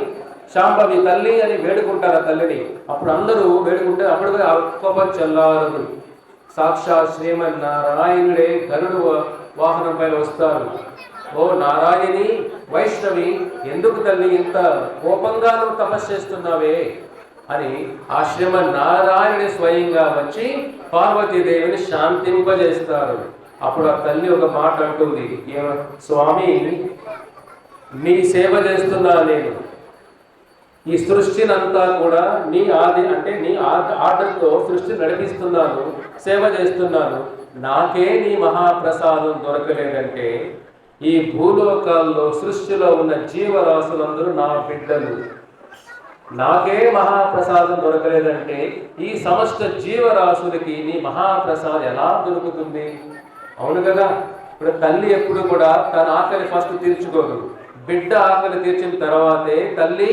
శాంభవి తల్లి అని వేడుకుంటారు ఆ తల్లిని. అప్పుడు అందరూ వేడుకుంటే అప్పుడు కోపం చల్లారు. సాక్షాత్ శ్రీమన్నారాయణుడే గరుడు వాహనం పైన వస్తారు. ఓ నారాయణి, వైష్ణవి, ఎందుకు తల్లి ఇంత కోపంగా నువ్వు తపస్సు చేస్తున్నావే అని ఆ శ్రీమన్నారాయణుని స్వయంగా వచ్చి పార్వతీదేవిని శాంతింపజేస్తారు. అప్పుడు ఆ తల్లి ఒక మాట అంటుంది, స్వామి, నీ సేవ చేస్తున్నా నేను. ఈ సృష్టినంతా కూడా నీ ఆది అంటే నీ ఆర్డర్తో సృష్టి నడిపిస్తున్నాను, సేవ చేస్తున్నాను. నాకే నీ మహాప్రసాదం దొరకలేదంటే ఈ భూలోకాల్లో సృష్టిలో ఉన్న జీవరాశులందరూ నా బిడ్డలు. నాకే మహాప్రసాదం దొరకలేదంటే ఈ సమస్త జీవరాశులకి నీ మహాప్రసాదం ఎలా దొరుకుతుంది? అవును కదా. ఇప్పుడు తల్లి ఎప్పుడు కూడా తన ఆకలి ఫస్ట్ తీర్చుకోదు. బిడ్డ ఆకలి తీర్చిన తర్వాతే తల్లి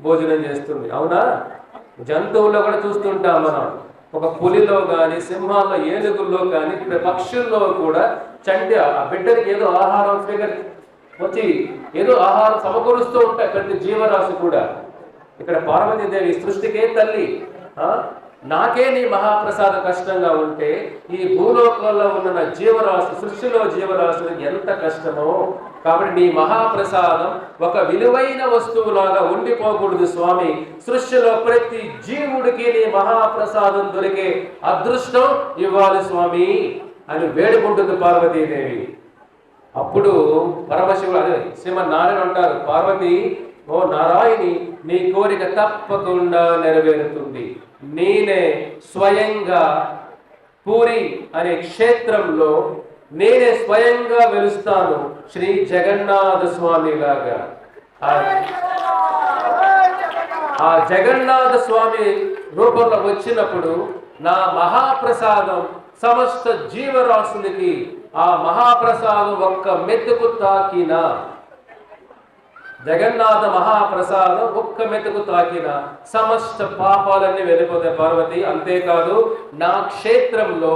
భోజనం చేస్తుంది. అవునా? జంతువుల్లో కూడా చూస్తుంటాం మనం. ఒక పులిలో కానీ, సింహాల్లో, ఏనుగుల్లో కానీ, పక్షుల్లో కూడా చంటి ఆ బిడ్డకి ఏదో ఆహారం వచ్చి ఏదో ఆహారం సమకూరుస్తూ ఉంటాయి ప్రతి జీవరాశి కూడా. ఇక్కడ పార్వతీదేవి సృష్టికే తల్లి. నాకే నీ మహాప్రసాద కష్టంగా ఉంటే ఈ భూలోకంలో ఉన్న జీవరాశి, సృష్టిలో జీవరాశులకు ఎంత కష్టమో. కాబట్టి నీ మహాప్రసాదం ఒక విలువైన వస్తువులాగా ఉండిపోకూడదు స్వామి. సృష్టిలో ప్రతి జీవుడికి నీ మహాప్రసాదం దొరికే అదృష్టం ఇవ్వాలి స్వామి అని వేడుకుంటుంది పార్వతీదేవి. అప్పుడు పరమశివుడు, అదే శ్రీమన్నారాయణ అంటారు, పార్వతి, ఓ నారాయణి, నీ కోరిక తప్పకుండా నెరవేరుతుంది. నేనే స్వయంగా పూరి అనే క్షేత్రంలో నేనే స్వయంగా వెలుస్తాను శ్రీ జగన్నాథ స్వామి లాగా. ఆ జగన్నాథ స్వామి రూపంలో వచ్చినప్పుడు నా మహాప్రసాదం సమస్త జీవరాశులకి ఆ మహాప్రసాదం ఒక్క మెతుకు తాకిన, జగన్నాథ మహాప్రసాదం ఒక్క మెతుకు తాకిన సమస్త పాపాలన్నీ వెళ్ళిపోతాయి పార్వతి. అంతేకాదు నా క్షేత్రంలో,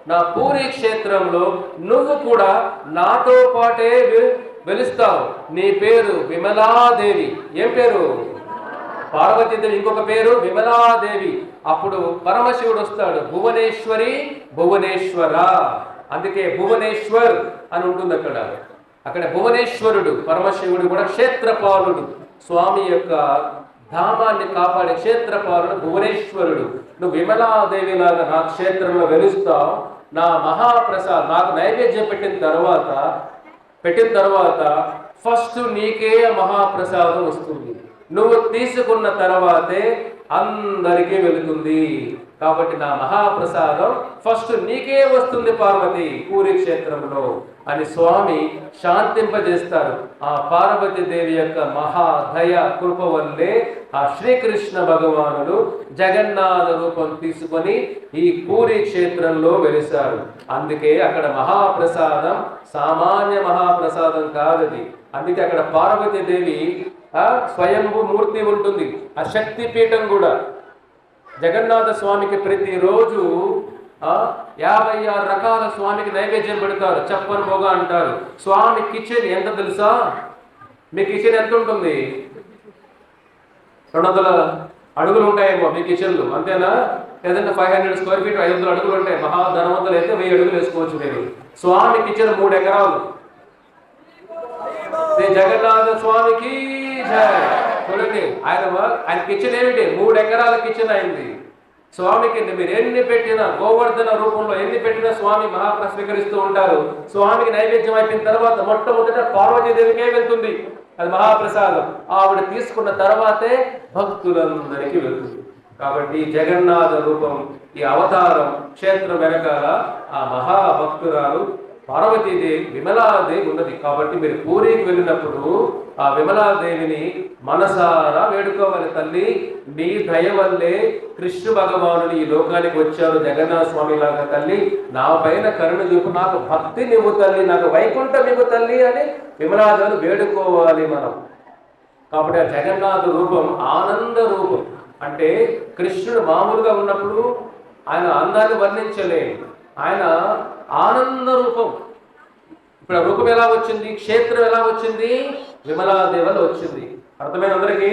నా పూరి క్షేత్రంలో నువ్వు కూడా నాతో పాటే వెలుస్తావు. నీ పేరు విమలాదేవి. ఏం పేరు? పార్వతీదేవి ఇంకొక పేరు విమలాదేవి. అప్పుడు పరమశివుడు వస్తాడు, భువనేశ్వరి, భువనేశ్వర. అందుకే భువనేశ్వర్ అని ఉంటుంది అక్కడ. అక్కడ భువనేశ్వరుడు పరమశివుడు కూడా క్షేత్రపాలుడు, స్వామి యొక్క ధామాన్ని కాపాడే క్షేత్రపాలుడు భువనేశ్వరుడు. నువ్వు విమలాదేవి లాగా నా క్షేత్రంలో వెలుస్తావు. నా మహాప్రసాద్ నాకు నైవేద్యం పెట్టిన తర్వాత ఫస్ట్ నీకే మహాప్రసాదం వస్తుంది. నువ్వు తీసుకున్న తర్వాతే అందరికీ వెళుతుంది. కాబట్టి నా మహాప్రసాదం ఫస్ట్ నీకే వస్తుంది పార్వతి పూరి క్షేత్రంలో అని స్వామి శాంతింపజేస్తారు. ఆ పార్వతీదేవి యొక్క మహాదయ కృప వల్లే ఆ శ్రీకృష్ణ భగవానుడు జగన్నాథ రూపం తీసుకొని ఈ పూరి క్షేత్రంలో వెలిశారు. అందుకే అక్కడ మహాప్రసాదం సామాన్య మహాప్రసాదం కాదది. అందుకే అక్కడ పార్వతీదేవి స్వయంభూ మూర్తి ఉంటుంది. ఆ శక్తి పీఠం కూడా జగన్నాథ స్వామికి ప్రతిరోజు 56 రకాల స్వామికి నైవేద్యం పెడతారు. చెప్పని పోగా అంటారు. స్వామి కిచెన్ ఎంత తెలుసా? మీ కిచెన్ ఎంత ఉంటుంది? 200 అడుగులు ఉంటాయేమో మీ కిచెన్లు, అంతేనా? లేదంటే 500 స్క్వేర్ ఫీట్ 500 అడుగులు ఉంటాయి. మహాధనవంతులు అయితే 1000 అడుగులు వేసుకోవచ్చు మీరు. స్వామి కిచెన్ 3 ఎకరాలు. శ్రీ జగన్నాథ స్వామికి జయ. చూడండి, ఆయన కిచెన్ ఏమిటి? 3 ఎకరాల కిచెన్ అయింది. స్వామికి మీరు ఎన్ని పెట్టినా, గోవర్ధన రూపంలో ఎన్ని పెట్టినా స్వామి స్వీకరిస్తూ ఉంటారు. స్వామికి నైవేద్యం అయిపోయిన తర్వాత మొట్టమొదట పార్వతీదేవికే వెళ్తుంది అది మహాప్రసాదం. ఆవిడ తీసుకున్న తర్వాతే భక్తులందరికీ వెళ్తుంది. కాబట్టి జగన్నాథ రూపం, ఈ అవతారం క్షేత్రం వెనకాల ఆ మహాభక్తురాలు పార్వతీదేవి విమలాదేవి ఉన్నది. కాబట్టి మీరు పూరికి వెళ్ళినప్పుడు ఆ విమలాదేవిని మనసారా వేడుకోవాలి. తల్లి, నీ దయ వల్లే కృష్ణ భగవానుడు ఈ లోకానికి వచ్చారు జగన్నాథ స్వామి లాగా. తల్లి, నా పైన కరుణ చూపు, నాకు భక్తి నివ్వు తల్లి, నాకు వైకుంఠం ఇవ్వు తల్లి అని విమలాదేవిని వేడుకోవాలి మనం. కాబట్టి ఆ జగన్నాథ రూపం ఆనంద రూపం. అంటే కృష్ణుడు మామూలుగా ఉన్నప్పుడు ఆయన అందాన్ని వర్ణించలేదు, ఆయన ఆనంద రూపం. ఇప్పుడు ఆ రూపం ఎలా వచ్చింది? క్షేత్రం ఎలా వచ్చింది? విమలాదేవి వల్ల వచ్చింది. అర్థమైన అందరికీ?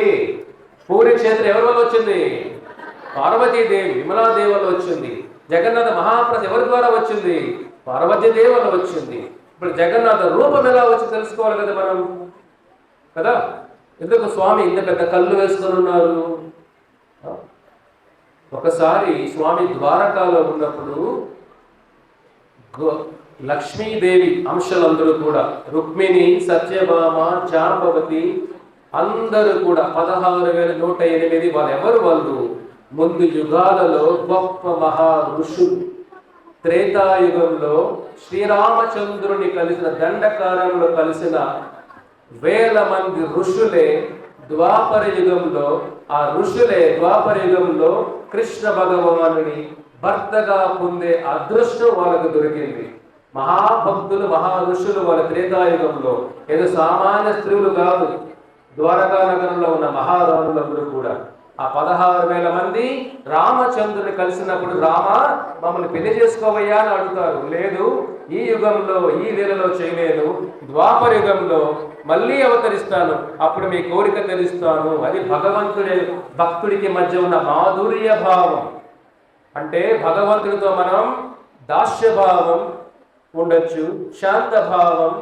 పూరి క్షేత్రం ఎవరి వల్ల వచ్చింది? పార్వతీదేవి విమలాదేవి వల్ల వచ్చింది. జగన్నాథ మహాప్రసాద్ ఎవరి ద్వారా వచ్చింది? పార్వతీదేవి వల్ల వచ్చింది. ఇప్పుడు జగన్నాథ రూపం ఎలా వచ్చి తెలుసుకోవాలి కదా మనం, కదా? ఎందుకు స్వామి ఇంత పెద్ద కళ్ళు వేసుకొని ఉన్నారు? ఒకసారి స్వామి ద్వారకాలో ఉన్నప్పుడు లక్ష్మీదేవి అంశలందరూ కూడా, రుక్మిణి, సత్యభామ, జాంబవతి అందరూ కూడా 16,108 వాళ్ళు ముందు యుగాలలో గొప్ప మహా ఋషులు. త్రేతాయుగంలో శ్రీరామచంద్రుని కలిసిన దండకారంలో కలిసిన 1000 మంది ఋషులే ద్వాపర యుగంలో, ఆ ఋషులే ద్వాపర యుగంలో కృష్ణ భగవానుని భర్తగా పొందే అదృష్టం వాళ్ళకు దొరికింది. మహాభక్తులు, మహా ఋషులు వాళ్ళ త్రేతాయుగంలో ఏదో సామాన్య స్త్రీలు కాదు. ద్వారకా నగరంలో ఉన్న మహారాణులందరూ కూడా ఆ 16,000 మంది రామచంద్రుని కలిసినప్పుడు, రామ మమ్మల్ని పెళ్లి చేసుకోవయ్యా అని అడుగుతారు. లేదు, ఈ యుగంలో ఈ లీలలో చేయలేను, ద్వాపర యుగంలో మళ్ళీ అవతరిస్తాను, అప్పుడు మీ కోరిక తెలుస్తాను. అది భగవంతుడి భక్తుడికి మధ్య ఉన్న మాధుర్య భావం. అంటే భగవంతుడితో మనం దాస్యభావం ఉండొచ్చు, శాంత భావం,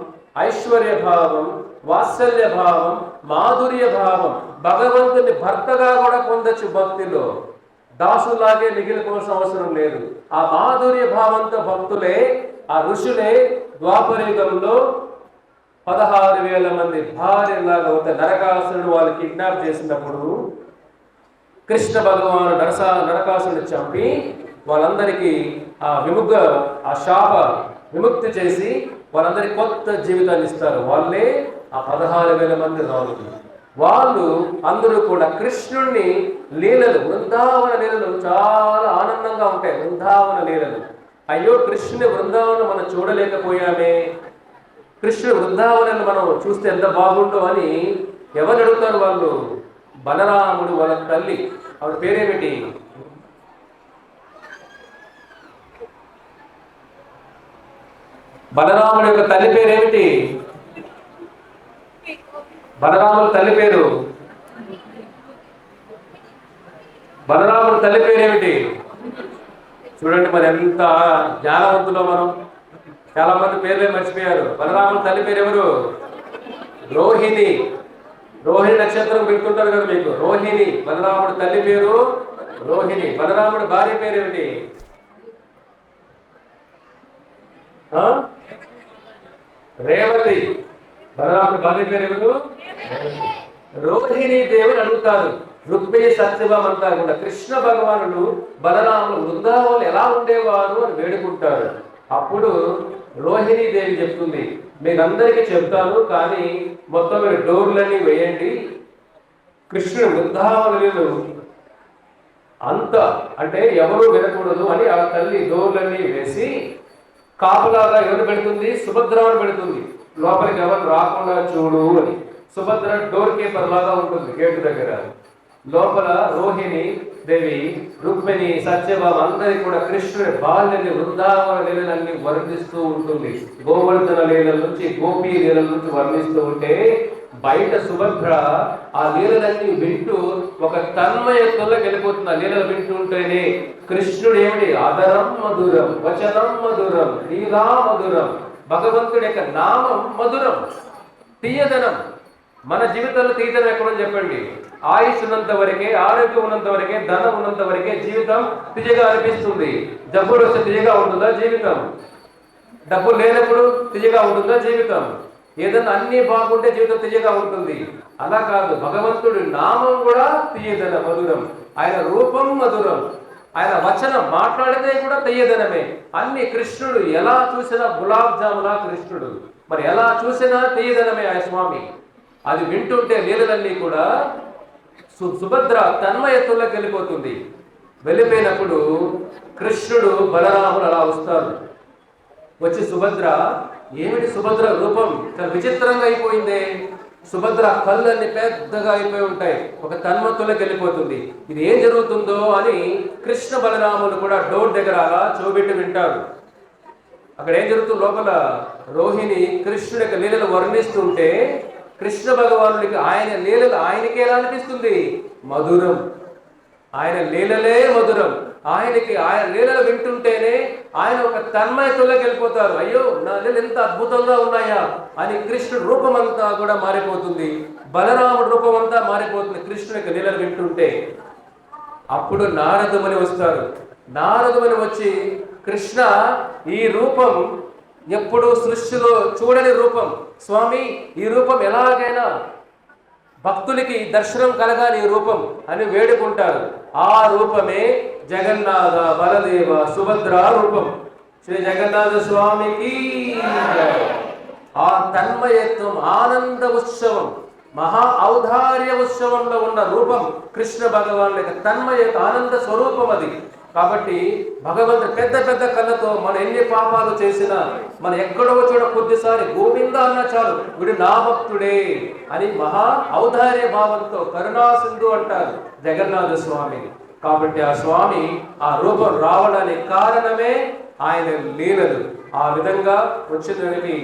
ఐశ్వర్య భావం, వాత్సల్య భావం, మాధుర్య భావం. భగవంతుని భర్తగా కూడా పొందొచ్చు భక్తిలో. దాసులాగే మిగిలిపోవాల్సిన అవసరం లేదు. ఆ మాధుర్య భావంతో భక్తులే, ఆ ఋషులే ద్వాపరయుగంలో 16,000 మంది భార్యలాగా ఒక నరకాసురుడు వాళ్ళు కిడ్నాప్ చేసినప్పుడు కృష్ణ భగవాను నరకాసురుడు చంపి వాళ్ళందరికీ ఆ శాప విముక్తి చేసి వాళ్ళందరికీ కొత్త జీవితాన్ని ఇస్తారు. వాళ్ళే ఆ 16,000 మంది రాజులు. వాళ్ళు అందరూ కూడా కృష్ణుణ్ణి లీలలు, వృందావన లీలలు చాలా ఆనందంగా ఉంటాయి. వృందావన లీలలు, అయ్యో కృష్ణుని బృందావనం మనం చూడలేకపోయామే, కృష్ణుడు బృందావనాన్ని మనం చూస్తే ఎంత బాగుండో అని ఎవరు అడుగుతారు? వాళ్ళు బలరాముడు వాళ్ళ తల్లి, ఆవిడ పేరేమిటి? బలరాముడి యొక్క తల్లి పేరేమిటి? బలరాముడి తల్లి పేరు, బలరాముడి తల్లి పేరేమిటి? చూడండి మరి ఎంత జ్ఞానవంతులో మనం. చాలా మంది పేర్లే మర్చిపోయారు. బలరాముడి తల్లి పేరు ఎవరు? రోహిణి. రోహిణి నక్షత్రం పెడుతుంటారు కదా మీకు, రోహిణి. బలరాముడి తల్లి పేరు రోహిణి. బలరాముడి భార్య పేరు ఏమిటి? రేవతి. బలరాముడి భార్య పేరు ఎవరు? రోహిణి దేవుని అడుగుతారు. రుక్మిణి, సత్యభామ అంతా కూడా కృష్ణ భగవానుడు బలరాములు వృందావనం ఎలా ఉండేవారు అని వేడుకుంటారు. అప్పుడు రోహిణీ దేవి చెప్తుంది, మీరందరికీ చెప్తాను, కానీ మొత్తం మీరు డోర్లన్నీ వేయండి. కృష్ణుడు వృందావనులు అంత అంటే ఎవరు వినకూడదు అని ఆ తల్లి డోర్లన్నీ వేసి కాపులాగా ఎవరు పెడుతుంది? సుభద్రను పెడుతుంది. లోపలికి ఎవరు రాకుండా చూడు అని. సుభద్ర డోర్ కీపర్ లాగా ఉంటుంది గేటు దగ్గర. లోపల రోహిణి దేవి, రుక్మిణి, సత్యభామ అందరికి కూడా కృష్ణుడి బాల్యని, వృందావన లీలలన్నీ వర్ణిస్తూ ఉంటుంది. గోవర్ధన లీలల నుంచి, గోపీ లీలల నుంచి వర్ణిస్తూ ఉంటే బయట సుభద్ర ఆ లీలలన్నీ వింటూ ఒక తన్మయత్వంలోకి వెళ్ళిపోతుంది. ఆ లీలలు వింటూ ఉంటేనే కృష్ణుడు ఏమిటి, ఆదరం మధురం, వచనం మధురం, లీలా మధురం, భగవంతుడి యొక్క నామం మధురం, తీయదనం. మన జీవితంలో తీయదనం ఎక్కడని చెప్పండి. ఆయుష్ ఉన్నంత వరకే, ఆరోగ్యం ఉన్నంత వరకే, ధనం ఉన్నంత వరకే జీవితం తీయగా అనిపిస్తుంది. డబ్బులు వస్తే తీయగా ఉంటుందా జీవితం? డబ్బులు లేనప్పుడు తీయగా ఉంటుందా జీవితం? ఏదన్నా అన్ని బాగుంటే జీవితం తీయగా ఉంటుంది. అలా కాదు, భగవంతుడి నామం కూడా తీయదన మధురం, ఆయన రూపం మధురం, ఆయన వచనం మాట్లాడితే కూడా తీయదనమే. అన్ని కృష్ణుడు ఎలా చూసినా గులాబ్ జాములా కృష్ణుడు, మరి ఎలా చూసినా తీయదనమే ఆయన స్వామి. అది వింటుంటే లీలలన్నీ కూడా సుభద్ర తన్మయత్వంలోకి వెళ్ళిపోతుంది. వెళ్ళిపోయినప్పుడు కృష్ణుడు, బలరాముడు అలా వస్తారు. వచ్చి సుభద్ర, ఏమిటి సుభద్ర రూపం చాలా విచిత్రంగా అయిపోయిందే, సుభద్ర కళ్ళన్ని పెద్దగా అయిపోయి ఉంటాయి, ఒక తన్మత్తులోకి వెళ్ళిపోతుంది. ఇది ఏం జరుగుతుందో అని కృష్ణ బలరాములు కూడా డోర్ దగ్గర అలా చూపెట్టి వింటారు. అక్కడ ఏం జరుగుతుంది, లోపల రోహిణి కృష్ణుడి యొక్క లీలలు వర్ణిస్తుంటే కృష్ణ భగవానుడికి ఆయన లీలలు ఆయనకి ఎలా అనిపిస్తుంది, మధురం. ఆయన లీలలే మధురం. ఆయనకి ఆయన లీలలు వింటుంటేనే ఆయన ఒక తన్మయత్వంలోకి వెళ్ళిపోతారు. అయ్యో, నా లీలలు ఎంత అద్భుతంగా ఉన్నాయా అని కృష్ణుడు రూపం అంతా కూడా మారిపోతుంది, బలరాముడు రూపం అంతా మారిపోతుంది కృష్ణుడి యొక్క లీలలు వింటుంటే. అప్పుడు నారదుమని వస్తారు. నారదుమని వచ్చి, కృష్ణ ఈ రూపం ఎప్పుడు సృష్టిలో చూడని రూపం స్వామి, ఈ రూపం ఎలాగైనా భక్తులకి దర్శనం కలగాలి ఈ రూపం అని వేడుకుంటారు. ఆ రూపమే జగన్నాథ బలదేవ సుభద్ర రూపం. శ్రీ జగన్నాథ స్వామికి ఆ తన్మయత్వం, ఆనంద ఉత్సవం, మహా ఔదార్య ఉత్సవంలో ఉన్న రూపం కృష్ణ భగవాన్ యొక్క తన్మయ ఆనంద స్వరూపం అది. కాబట్టి భగవంతుడు పెద్ద పెద్ద కళ్ళతో మనం ఎన్ని పాపాలు చేసినా, మనం ఎక్కడో చోట కొద్దిసారి గోవింద అన్న చాలు, వీడు నా భక్తుడే అని మహా ఔదార్య భావంతో కరుణా సింధు అంటారు జగన్నాథ స్వామి. కాబట్టి ఆ స్వామి ఆ రూపం రావడానికి కారణమే ఆయన లీలలు. ఆ విధంగా వచ్చినకి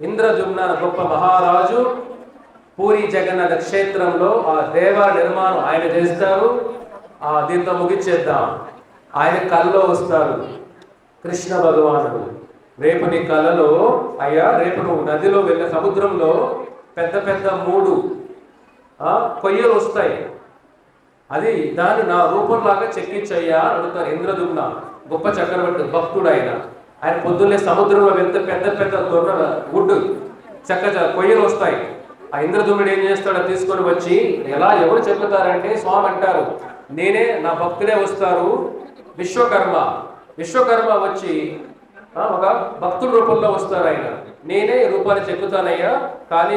ఇంద్రజుమ్న గొప్ప మహారాజు పూరి జగన్నాథ క్షేత్రంలో ఆ దేవాలయ నిర్మాణం ఆయన చేస్తారు. దీంతో ముగిచ్చేద్దాం. ఆయన కల్లో వస్తారు కృష్ణ భగవానుడు. రేపు నీ కలలో, అయ్యా రేపు నువ్వు నదిలో వెళ్ళే సముద్రంలో పెద్ద పెద్ద 3 కొయ్యలు వస్తాయి, అది దాన్ని నా రూపంలాగా చెక్కించయ్యా అడుగుతారు. ఇంద్రదుమ్న గొప్ప చక్రవర్తి భక్తుడు ఆయన. ఆయన పొద్దున్నే సముద్రంలో వెళ్తే పెద్ద పెద్ద దొంగ గుడ్డు కొయ్యలు వస్తాయి. ఆ ఇంద్రదుమ్నుడు ఏం చేస్తాడో తీసుకొని వచ్చి, ఎలా ఎవరు చెప్తారంటే స్వామి అంటారు, నేనే, నా భక్తులే వస్తారు. విశ్వకర్మ వచ్చి ఒక భక్తుల రూపంలో వస్తారు. ఆయన, నేనే ఈ రూపాన్ని చెక్కుతానయ్యా, కానీ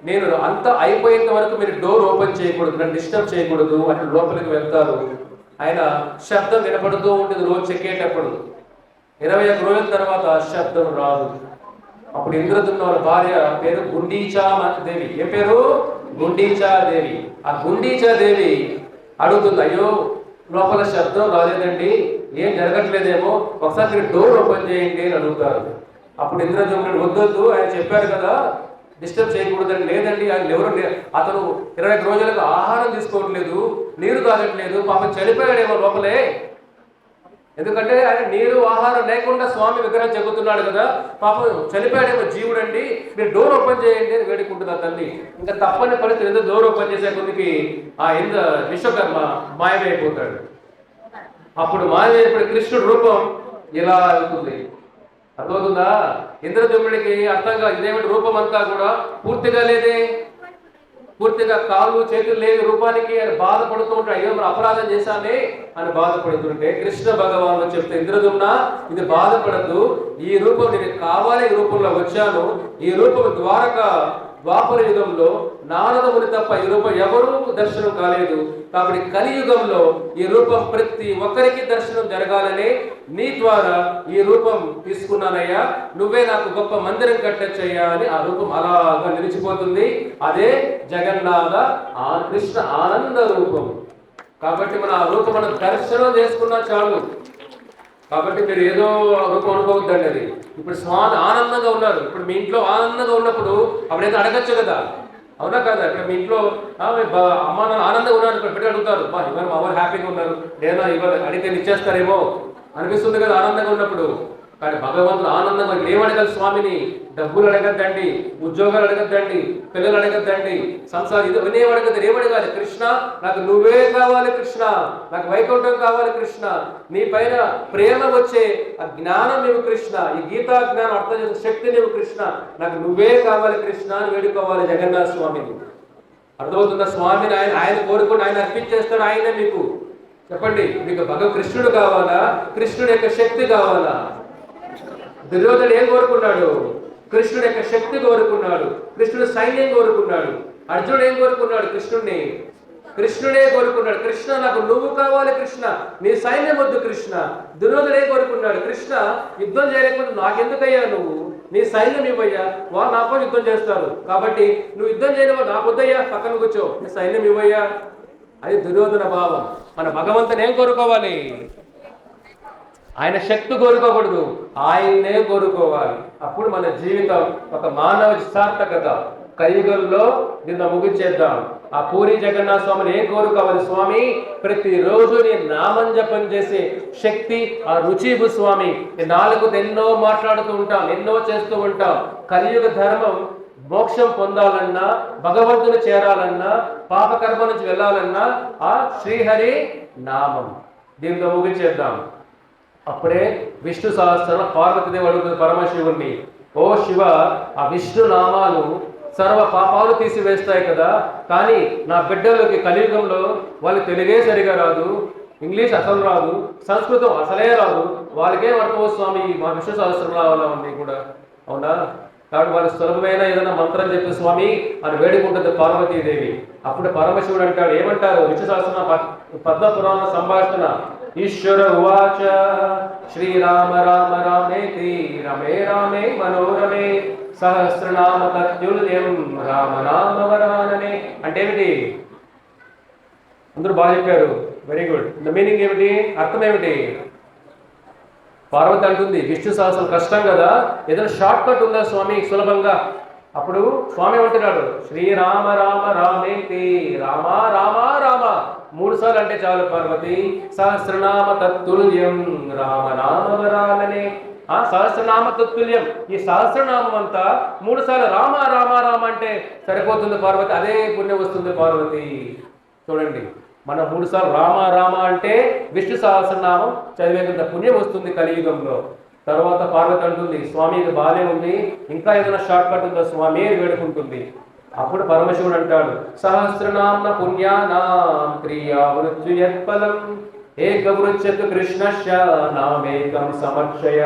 నేను అంతా అయిపోయేంత వరకు మీరు డోర్ ఓపెన్ చేయకూడదు, నన్ను డిస్టర్బ్ చేయకూడదు అని లోపలికి వెళ్తారు. ఆయన శబ్దం వినపడుతూ ఉంటుంది రోజు చెక్కేటప్పుడు. 21 రోజుల తర్వాత శబ్దం రాదు. అప్పుడు ఇంద్రదుమ్న వాళ్ళ భార్య పేరు గుండీచా దేవి. ఏ పేరు? గుండీచా దేవి. ఆ గుండీచా దేవి అడుగుతుంది, అయ్యో లోపల శబ్దం రాలేదండి, ఏం జరగట్లేదేమో, ఒకసారి మీరు డోర్ ఓపెన్ చేయండి అని అడుగుతారు. అప్పుడు ఇంద్రజుమ్నుడు, వద్దొద్దు, ఆయన చెప్పారు కదా డిస్టర్బ్ చేయకూడదండి. లేదండి, ఆయన ఎవరు, అతను 21 రోజులకు ఆహారం తీసుకోవట్లేదు, నీరు తాగట్లేదు, పాపం చనిపోయాడేమో లోపలే. ఎందుకంటే ఆయన నీరు ఆహారం లేకుండా స్వామి విగ్రహం చెబుతున్నాడు కదా, పాపం చనిపోయాడేమో జీవుడండి, మీరు డోర్ ఓపెన్ చేయండి అని వేడుకుంటున్నారు తల్లి. ఇంకా తప్పని పరిస్థితి ఎందుకు డోర్ ఓపెన్ చేసే కొద్దికి ఆ విశ్వకర్మ మాయమైపోతాడు. అప్పుడు మాయమైనప్పుడు కృష్ణుడు రూపం ఇలా అవుతుంది. అర్థమవుతుందా? ఇంద్రజుమ్నుడికి అర్థంగా ఇదేమిటి రూపం అంతా కూడా పూర్తిగా లేదే, పూర్తిగా కాళ్ళు చేతులు లేని రూపానికి ఆయన బాధపడుతూ ఉంటాడు. అయ్యో మనం అపరాధం చేశామే అని బాధపడుతుంటే కృష్ణ భగవాను చెప్తే, ఇంద్రజుమ్న ఇది బాధపడద్దు, ఈ రూపం నేను కావాలి, ఈ రూపంలో వచ్చాను. ఈ రూపం ద్వాపర యుగంలో నారదముని తప్ప ఈ రూపం ఎవరూ దర్శనం కాలేదు. కాబట్టి కలియుగంలో ఈ రూపం ప్రతి ఒక్కరికి దర్శనం జరగాలని నీ ద్వారా ఈ రూపం తీసుకున్నానయ్యా, నువ్వే నాకు గొప్ప మందిరం కట్టచ్చయ్యా అని ఆ రూపం అలాగా నిలిచిపోతుంది. అదే జగన్నాథ కృష్ణ ఆనంద రూపం. కాబట్టి మన ఆ రూపం మనం దర్శనం చేసుకున్నా చాలు. కాబట్టి మీరు ఏదో రూపం అనుకోవద్దండి. అది ఇప్పుడు స్వామి ఆనందంగా ఉన్నారు. ఇప్పుడు మీ ఇంట్లో ఆనందంగా ఉన్నప్పుడు అప్పుడైతే అడగచ్చు కదా, అవునా కదా? ఇక్కడ మీ ఇంట్లో అమ్మ నాన్న ఆనందంగా ఉన్నారు, ఇక్కడ పెట్టి అడుగుతారు, ఇవాళ మా వాళ్ళు హ్యాపీగా ఉన్నారు, లేదా ఇవాళ అడిగితే ఇచ్చేస్తారేమో అనిపిస్తుంది కదా ఆనందంగా ఉన్నప్పుడు. కానీ భగవంతుడు ఆనందంగా ఏమడగదు స్వామిని? డబ్బులు అడగద్దండి, ఉద్యోగాలు అడగద్దండి, పిల్లలు అడగద్దండి, సంసారం ఇవన్నీ అడగద్దు. ఏమడగాలి? కృష్ణ నాకు నువ్వే కావాలి, కృష్ణ నాకు వైకుంఠం కావాలి, కృష్ణ నీ పైన ప్రేమ వచ్చే ఆ జ్ఞానం నీవు కృష్ణ, ఈ గీతా జ్ఞానం అర్థం చేసే శక్తి నీవు కృష్ణ, నాకు నువ్వే కావాలి కృష్ణ అని వేడుకోవాలి జగన్నాథ స్వామిని. అర్థమవుతుందా? స్వామిని ఆయన కోరుకుని ఆయన అర్పించేస్తాడు. ఆయనే మీకు చెప్పండి, మీకు కృష్ణుడు కావాలా, కృష్ణుడి యొక్క శక్తి కావాలా? దుర్యోధనుడు ఏం కోరుకున్నాడు? కృష్ణుడి యొక్క శక్తి కోరుకున్నాడు, కృష్ణుడు సైన్యం కోరుకున్నాడు. అర్జునుడు ఏం కోరుకున్నాడు? కృష్ణుడే కోరుకున్నాడు. కృష్ణ నాకు నువ్వు కావాలి కృష్ణ, నీ సైన్యం వద్దు కృష్ణ. దుర్యోధనుడు ఏం కోరుకున్నాడు? కృష్ణ యుద్ధం చేయలేకపోతే నాకెందుకయ్యా, నువ్వు నీ సైన్యం ఇవ్వయ్యా, వాళ్ళు నాతో యుద్ధం చేస్తారు, కాబట్టి నువ్వు యుద్ధం చేయలేవు, నాకు వద్దయ్యా, పక్కన కూర్చో, నీ సైన్యం ఇవ్వయ్యా. అది దుర్యోధన భావం. మన భగవంతుని ఏం కోరుకోవాలి? ఆయన శక్తి కోరుకోకూడదు, ఆయన్నే కోరుకోవాలి. అప్పుడు మన జీవితం ఒక మానవ సార్థకత. కలియుగంలో నిన్న ముగించేద్దాం. ఆ పూరి జగన్నాథ స్వామిని ఏం కోరుకోవాలి? స్వామి ప్రతిరోజు నీ నామం జపం చేసే శక్తి, ఆ రుచిబు స్వామి. నాలుగు ఎన్నో మాట్లాడుతూ ఉంటాం, ఎన్నో చేస్తూ ఉంటాం. కలియుగ ధర్మం మోక్షం పొందాలన్నా, భగవంతుని చేరాలన్నా, పాపకర్మ నుంచి వెళ్ళాలన్నా ఆ శ్రీహరి నామం. దీంతో ముగించేద్దాం. అప్పుడే విష్ణు సహస్రం పార్వతీదేవి అడుగుతుంది పరమశివుణ్ణి, ఓ శివ, ఆ విష్ణు నామాలు సర్వ పాపాలు తీసివేస్తాయి కదా, కానీ నా బిడ్డలకి కలియుగంలో వాళ్ళు తెలుగే సరిగా రాదు, ఇంగ్లీష్ అసలు రాదు, సంస్కృతం అసలే రాదు, వాళ్ళకేం అర్థమవు స్వామి మా విష్ణు సహస్రంలో అలా ఉంది కూడా, అవునా? కాబట్టి వాళ్ళు సులభమైన ఏదైనా మంత్రం చెప్పి స్వామి అని వేడుకుంటుంది పార్వతీదేవి. అప్పుడు పరమశివుడు అంటాడు, ఏమంటారు? విష్ణు సహస్రం పద్మపురాణ సంభాషణ. ఈశ్వర ఉవాచ శ్రీరామ రామ రామేతి రమే రామే మనోరమే సహస్రనామ తత్తుల్యం రామనామ వరాననే. అంటే ఏమిటి? అందరూ బాగా చెప్పారు, వెరీ గుడ్. ద మీనింగ్ ఏమిటి? అర్థం ఏమిటి? పార్వతి అంటుంది విష్ణు సహస్రం కష్టం కదా, ఏదైనా షార్ట్ కట్ ఉందా స్వామి సులభంగా? అప్పుడు స్వామి ఏమంటున్నాడు? శ్రీరామ రామ రామేతి, రామ రామ రామ 3 సార్లు అంటే చాలు పార్వతి. సహస్రనామ తత్తుల్యం రామనామ వరాలనే. ఆ సహస్రనామ తత్తుల్యం, ఈ సహస్రనామం అంతా 3 సార్లు రామ రామ రామ అంటే సరిపోతుంది పార్వతి, అదే పుణ్యం వస్తుంది పార్వతి. చూడండి, మన 3 సార్లు రామ రామ అంటే విష్ణు సహస్రనామం చదివేంత పుణ్యం వస్తుంది కలియుగంలో. తర్వాత పార్వతి అంటుంది, స్వామి ఇది బాగానే ఉంది, ఇంకా ఏదైనా షార్ట్ కట్ ఉందా స్వామి అని వేడుకుంటుంది. అప్పుడు పరమశివుడు అంటాడు, సహస్రనామ పుణ్యానాం క్రియావృత్తి యత్ఫలం ఏకవృత్యతు కృష్ణస్య నామేకం సమర్చయ.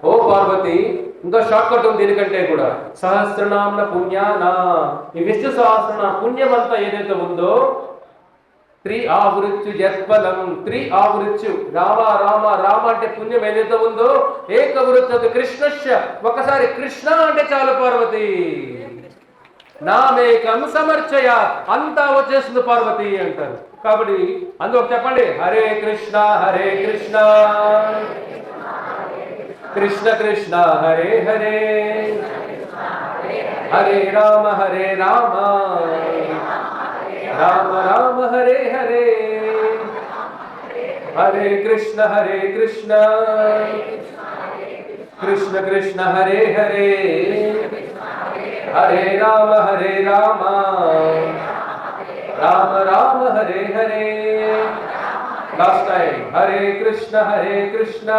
ఓ పార్వతి, ఇంకా షార్ట్ కట్ ఉంది దీనికంటే కూడా. సహస్రనామ పుణ్యానా, ఈ విష్ణు సహస్రనామ పుణ్యం అంతా ఏదైతే ఉందో, ఆవృత్యు యత్ఫలం, ఆవృత్యు రామ రామ రామ అంటే పుణ్యం ఏదైతే ఉందో, ఏకవృత్యతు కృష్ణస్య, ఒకసారి కృష్ణ అంటే చాలు పార్వతి, నామేకం సమర్చయ, అంతా వచ్చేస్తుంది పార్వతి అంటారు. కాబట్టి అందులో చెప్పండి, Hare Krishna Krishna Krishna Hare Hare, Hare Rama Rama Rama Hare Hare, Hare Krishna Krishna Krishna Hare Hare, Hare Rama Rama Rama Hare Hare. Last time, Hare Krishna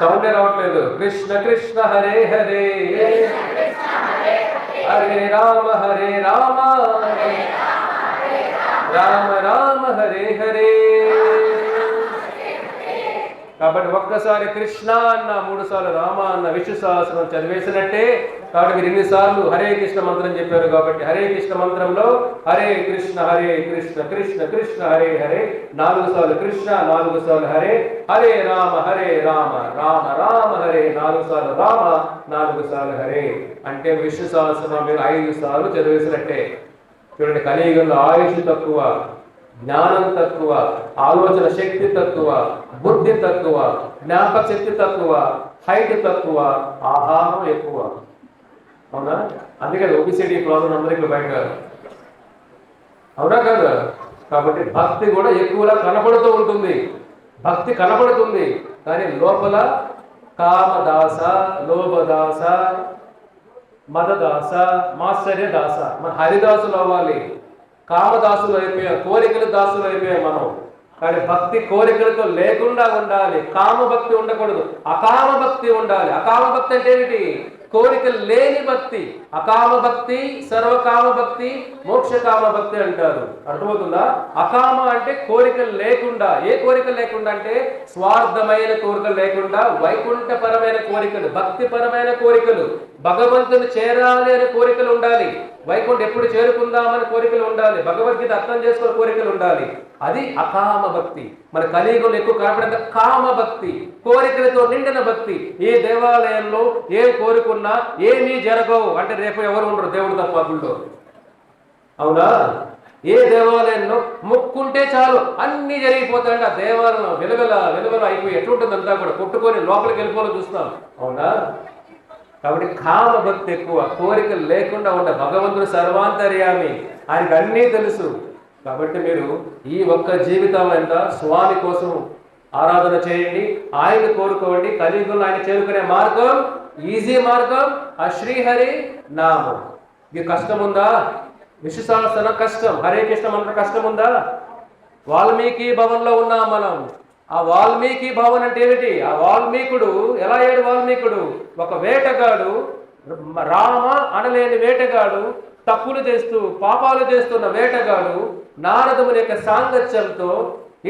sound రావట్లేదు. కృష్ణ కృష్ణ హరే హరే, హరే రామ రామ రామ హరే హరే. కాబట్టి ఒక్కసారి కృష్ణ అన్న, 3 సార్లు రామ అన్న విష్ణు సహస్రం చదివేసినట్టే. కాబట్టి మీరు 2 సార్లు హరే కృష్ణ మంత్రం చెప్పారు కాబట్టి హరే కృష్ణ మంత్రంలో హరే కృష్ణ కృష్ణ కృష్ణ హరే హరే 4 సార్లు కృష్ణ, 4 సార్లు హరే, హరే రామ రామ రామ హరే, 4 సార్లు రామ, 4 సార్లు హరే. అంటే విష్ణు సహస్రం మీరు 5 సార్లు చదివేసినట్టే. చూడండి, కలియుగంలో ఆయుష్ తక్కువ, జ్ఞానం తక్కువ, ఆలోచన శక్తి తక్కువ, బుద్ధి తక్కువ, జ్ఞాపక శక్తి తక్కువ, హైట్ తక్కువ, ఆహారం ఎక్కువ. అవునా? అందుకే ఒబిసిటీ ప్రాబ్లం అందరికీ బయట. అవునా కదా? కాబట్టి భక్తి కూడా ఎక్కువలా కనపడుతూ ఉంటుంది. భక్తి కనపడుతుంది, కానీ లోపల కామదాస, లోభదాస, మదదాస, మాత్సర్య దాస. మన హరిదాసులు అవ్వాలి. కామదాసులు అయిపోయాం, కోరికల దాసులు అయిపోయాం మనం. కానీ భక్తి కోరికలతో లేకుండా ఉండాలి. కామ భక్తి ఉండకూడదు, అకామ భక్తి ఉండాలి. అకామ భక్తి అంటే ఏమిటి? కోరికలు లేని భక్తి. అకామ భక్తి, సర్వకామ భక్తి, మోక్షకామ భక్తి అంటారు. అర్థమవుతుందా? అకామ అంటే కోరికలు లేకుండా. ఏ కోరికలు లేకుండా అంటే స్వార్థమైన కోరికలు లేకుండా, వైకుంఠపరమైన కోరికలు, భక్తిపరమైన కోరికలు, భగవంతుని చేరాలి అనే కోరికలు ఉండాలి. వైకుంఠం ఎప్పుడు చేరుకుందామని కోరికలు ఉండాలి. భగవద్గీత అర్థం చేసుకునే కోరికలు ఉండాలి. అది అకామ భక్తి. మన కలియుగంలో ఎక్కువ కనపడే కామ భక్తి, కోరికలతో నిండిన భక్తి. ఏ దేవాలయంలో ఏ కోరుకున్నా ఏమీ జరగవు అంటే రేపు ఎవరు ఉండరు, దేవుడు తప్ప గుళ్ళో. అవునా? ఏ దేవాలయంలో మొక్కుంటే చాలు అన్ని జరిగిపోతాయంటే ఆ దేవాలయం వెలువెల వెలువెల అయిపోయి ఎట్లుంటుందంతా కూడా కొట్టుకొని లోపలికి వెళ్ళిపోవాలని చూస్తాం. అవునా? కాబట్టి కామ భక్తి ఎక్కువ, కోరికలు లేకుండా ఉండే. భగవంతుడు సర్వాంతర్యామి, ఆయనకు అన్నీ తెలుసు. కాబట్టి మీరు ఈ ఒక్క జీవితం ఎంత స్వామి కోసం ఆరాధన చేయండి, ఆయన కోరుకోండి. కలియుగంలో ఆయన చేరుకునే మార్గం, ఈజీ మార్గం ఆ శ్రీహరి నామం. ఇది కష్టం ఉందా? విష్ణు సహస్రనామ కష్టం, హరే కృష్ణ మంత్ర కష్టం ఉందా? వాల్మీకి భవన్లో ఉన్నాం మనం. ఆ వాల్మీకి భవన్ అంటే ఏమిటి? ఆ వాల్మీకుడు ఎలా అయ్యాడు? వాల్మీకుడు ఒక వేటగాడు, రామ అనలేని వేటగాడు, తప్పులు చేస్తూ పాపాలు చేస్తున్న వేటగాడు నారదముని యొక్క సాంగత్యంతో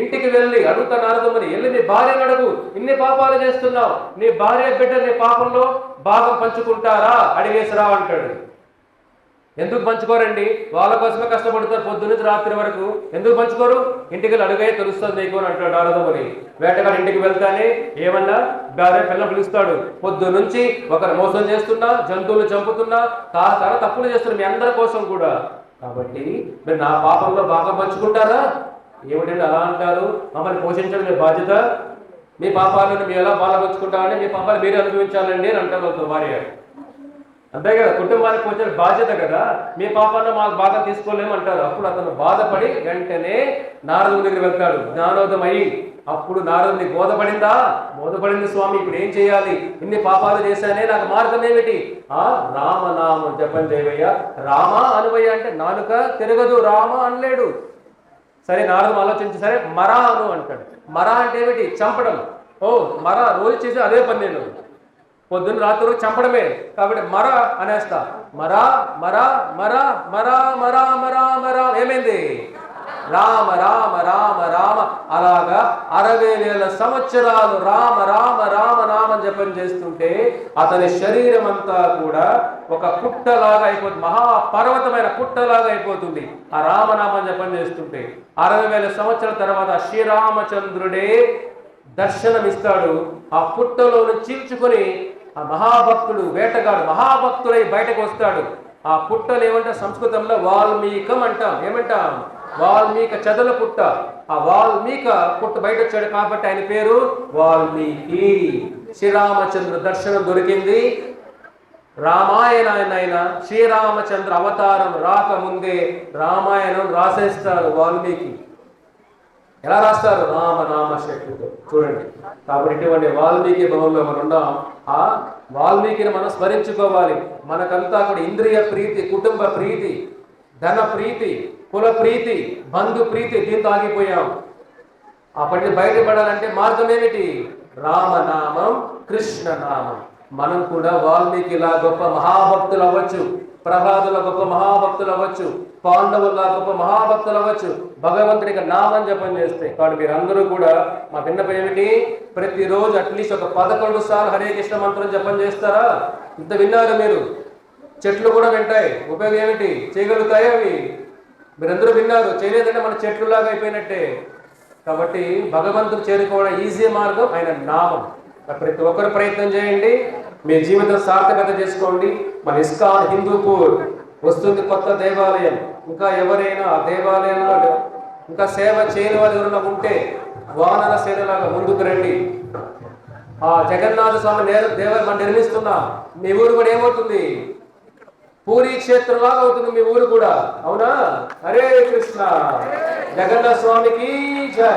ఇంటికి వెళ్ళి అడుగుతా, నారదముని వెళ్ళి నీ భార్యను అడుగు, ఇన్ని పాపాలు చేస్తున్నావు, నీ భార్య బిడ్డ నీ పాపంలో భాగం పంచుకుంటారా అడిగేసిరా అంటాడు. ఎందుకు పంచుకోరండి? వాళ్ళ కోసమే కష్టపడుతారు పొద్దు నుంచి రాత్రి వరకు. ఎందుకు పంచుకోరు? ఇంటికి వెళ్ళి అడుగే తెలుస్తుంది నీకు అని అంటాడు నారదముని. వేటగాడు ఇంటికి వెళ్తానే ఏమన్నా భార్య పిల్లలు పిలుస్తాడు. పొద్దు నుంచి ఒకరు మోసం చేస్తున్నా, జంతువులు చంపుతున్నా, చాలా తప్పులు చేస్తున్నా మీ అందరి కోసం కూడా. కాబట్టి మీరు నా పాపంలో బాగా పంచుకుంటారా? ఏమిటండి అలా అంటారు? మమ్మల్ని పోషించడం మీ బాధ్యత, మీ పాపాలను మీరు ఎలా బాగా పంచుకుంటారంటే మీ పాపాలు మీరే అనుభవించాలండి అని అంటారు భార్య. అంతే కదా, కుటుంబానికి పోషించే బాధ్యత కదా, మీ పాపాలను మాకు బాగా తీసుకోలేమంటారు. అప్పుడు అతను బాధపడి వెంటనే నారదుని దగ్గర వెళ్తాడు జ్ఞానోదమై. అప్పుడు నారదుని బోధపడిందా? బోధపడింది స్వామి, ఇప్పుడు ఏం చేయాలి? ఇన్ని పాపాలు చేశానే, నాకు మార్గం ఏమిటి? రామనామం జపం చేయవయ్యా. రామ అనువయ్య అంటే నాలుక తిరగదు, రామ అనలేడు. సరే నారదు ఆలోచించి సరే మరా అను అంటాడు. మరా అంటే ఏమిటి? చంపడం. ఓ మరా రోజు చేసి అదే పని, నేను పొద్దున్న రాత్రి చంపడమే. కాబట్టి మర అనేస్తా. మరా మరా మరా మరా మరా మరా మరా ఏమైంది? రామ రామ రామ రామ. అలాగా 60,000 సంవత్సరాలు రామ రామ రామ నామం జపం చేస్తుంటే అతని శరీరం అంతా కూడా ఒక పుట్టలాగా అయిపోతుంది, మహాపర్వతమైన పుట్టలాగా అయిపోతుంది ఆ రామనామం జపం చేస్తుంటే. 60,000 సంవత్సరాల తర్వాత శ్రీరామచంద్రుడే దర్శనమిస్తాడు. ఆ పుట్టలోను చీల్చుకొని ఆ మహాభక్తుడు వేటగాడు మహాభక్తుడై బయటకు వస్తాడు. ఆ పుట్టలు ఏమంటే సంస్కృతంలో వాల్మీకం అంటాం. ఏమంటాం? వాల్మీక చెదల పుట్ట. ఆ వాల్మీక పుట్ట బయట వచ్చాడు కాబట్టి ఆయన పేరు వాల్మీకి. శ్రీరామచంద్ర దర్శనం దొరికింది. రామాయణాయన శ్రీరామచంద్ర అవతారం రాకముందే రామాయణం రాసేస్తారు వాల్మీకి. ఎలా రాస్తారు? రామనామ శక్తితో. చూడండి, కాబట్టి ఇటువంటి వాల్మీకి భవన్లో మనం ఉన్నాం. ఆ వాల్మీకిని మనం స్మరించుకోవాలి. మనకంతా కూడా ఇంద్రియ ప్రీతి, కుటుంబ ప్రీతి, ధన ప్రీతి, కుల ప్రీతి, బంధు ప్రీతి, దీంతో ఆగిపోయాం. అప్పటి బయటపడాలంటే మార్గం ఏమిటి? రామనామం, కృష్ణనామం. మనం కూడా వాల్మీకిలా గొప్ప మహాభక్తులు అవ్వచ్చు, ప్రహ్లాదుల గొప్ప మహాభక్తులు అవ్వచ్చు, పాండవుల గొప్ప భక్తులు అవ్వచ్చు భగవంతుడికి నామం జపం చేస్తే. కాబట్టి మీరందరూ కూడా మా విన్నపం ఏమిటి? ప్రతిరోజు అట్లీస్ట్ ఒక 11 సార్లు హరే కృష్ణ మంత్రం జపం చేస్తారా? ఇంత విన్నారు మీరు. చెట్లు కూడా వింటాయి, ఉపయోగం ఏమిటి? చేయగలుగుతాయి అవి. మీరందరూ విన్నారు, చేయలేదంటే మన చెట్లులాగా అయిపోయినట్టే. కాబట్టి భగవంతుడు చేరుకోవడం ఈజీ మార్గం ఆయన నామం. ప్రతి ఒక్కరు ప్రయత్నం చేయండి, మీ జీవితం సార్థకత చేసుకోండి. మన ఇస్కాన్ హిందూపూర్ వస్తుంది కొత్త దేవాలయం. ఇంకా ఎవరైనా ఆ దేవాలయంలో ఇంకా సేవ చేయని వారు ఎవరైనా ఉంటే వానర సేనలాగా ముందుకు రండి. ఆ జగన్నాథ స్వామి దేవాలయం నిర్మిస్తున్నా మీ ఊరు కూడా ఏమవుతుంది? పూరీ క్షేత్రంలాగా అవుతుంది మీ ఊరు కూడా. అవునా? హరే కృష్ణ. జగన్నాథ స్వామికి జై.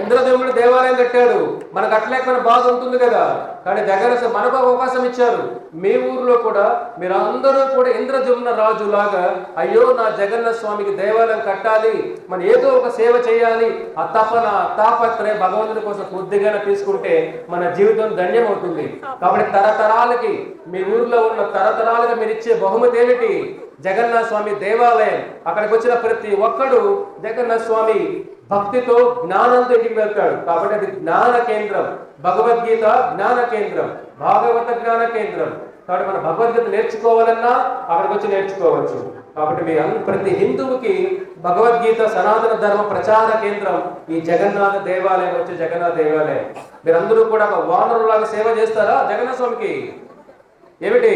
ఇంద్రదేవుడు దేవాలయం కట్టాడు. మనకు అట్లేకపోయిన బాధ ఉంటుంది కదా, కానీ జగన్నాథ మనకు అవకాశం ఇచ్చారు. మీ ఊర్లో కూడా మీరు అందరూ కూడా ఇంద్రజమున రాజు లాగా, అయ్యో నా జగన్నాథ స్వామికి దేవాలయం కట్టాలి, మనం ఏదో ఒక సేవ చేయాలి, ఆ తపన తాపత్రయ భగవంతుడి కోసం కొద్దిగా తీసుకుంటే మన జీవితం ధన్యం అవుతుంది. కాబట్టి తరతరాలకి మీ ఊర్లో ఉన్న తరతరాలుగా మీరు ఇచ్చే బహుమతి ఏమిటి? జగన్నాథ స్వామి దేవాలయం. అక్కడికి వచ్చిన ప్రతి ఒక్కడు జగన్నాథ స్వామి భక్తితో జ్ఞానంతో ఇంటికి వెళ్తాడు. కాబట్టి అది జ్ఞాన కేంద్రం. భగవద్గీత జ్ఞాన కేంద్రం, భాగవత జ్ఞాన కేంద్రం. కాబట్టి మన భగవద్గీత నేర్చుకోవాలన్నా అక్కడికి వచ్చి నేర్చుకోవచ్చు. కాబట్టి మీ ప్రతి హిందువుకి భగవద్గీత సనాతన ధర్మ ప్రచార కేంద్రం ఈ జగన్నాథ దేవాలయం. వచ్చే జగన్నాథ దేవాలయం మీరందరూ కూడా ఒక వానరులాగా సేవ చేస్తారా జగన్నాథ స్వామికి? ఏమిటి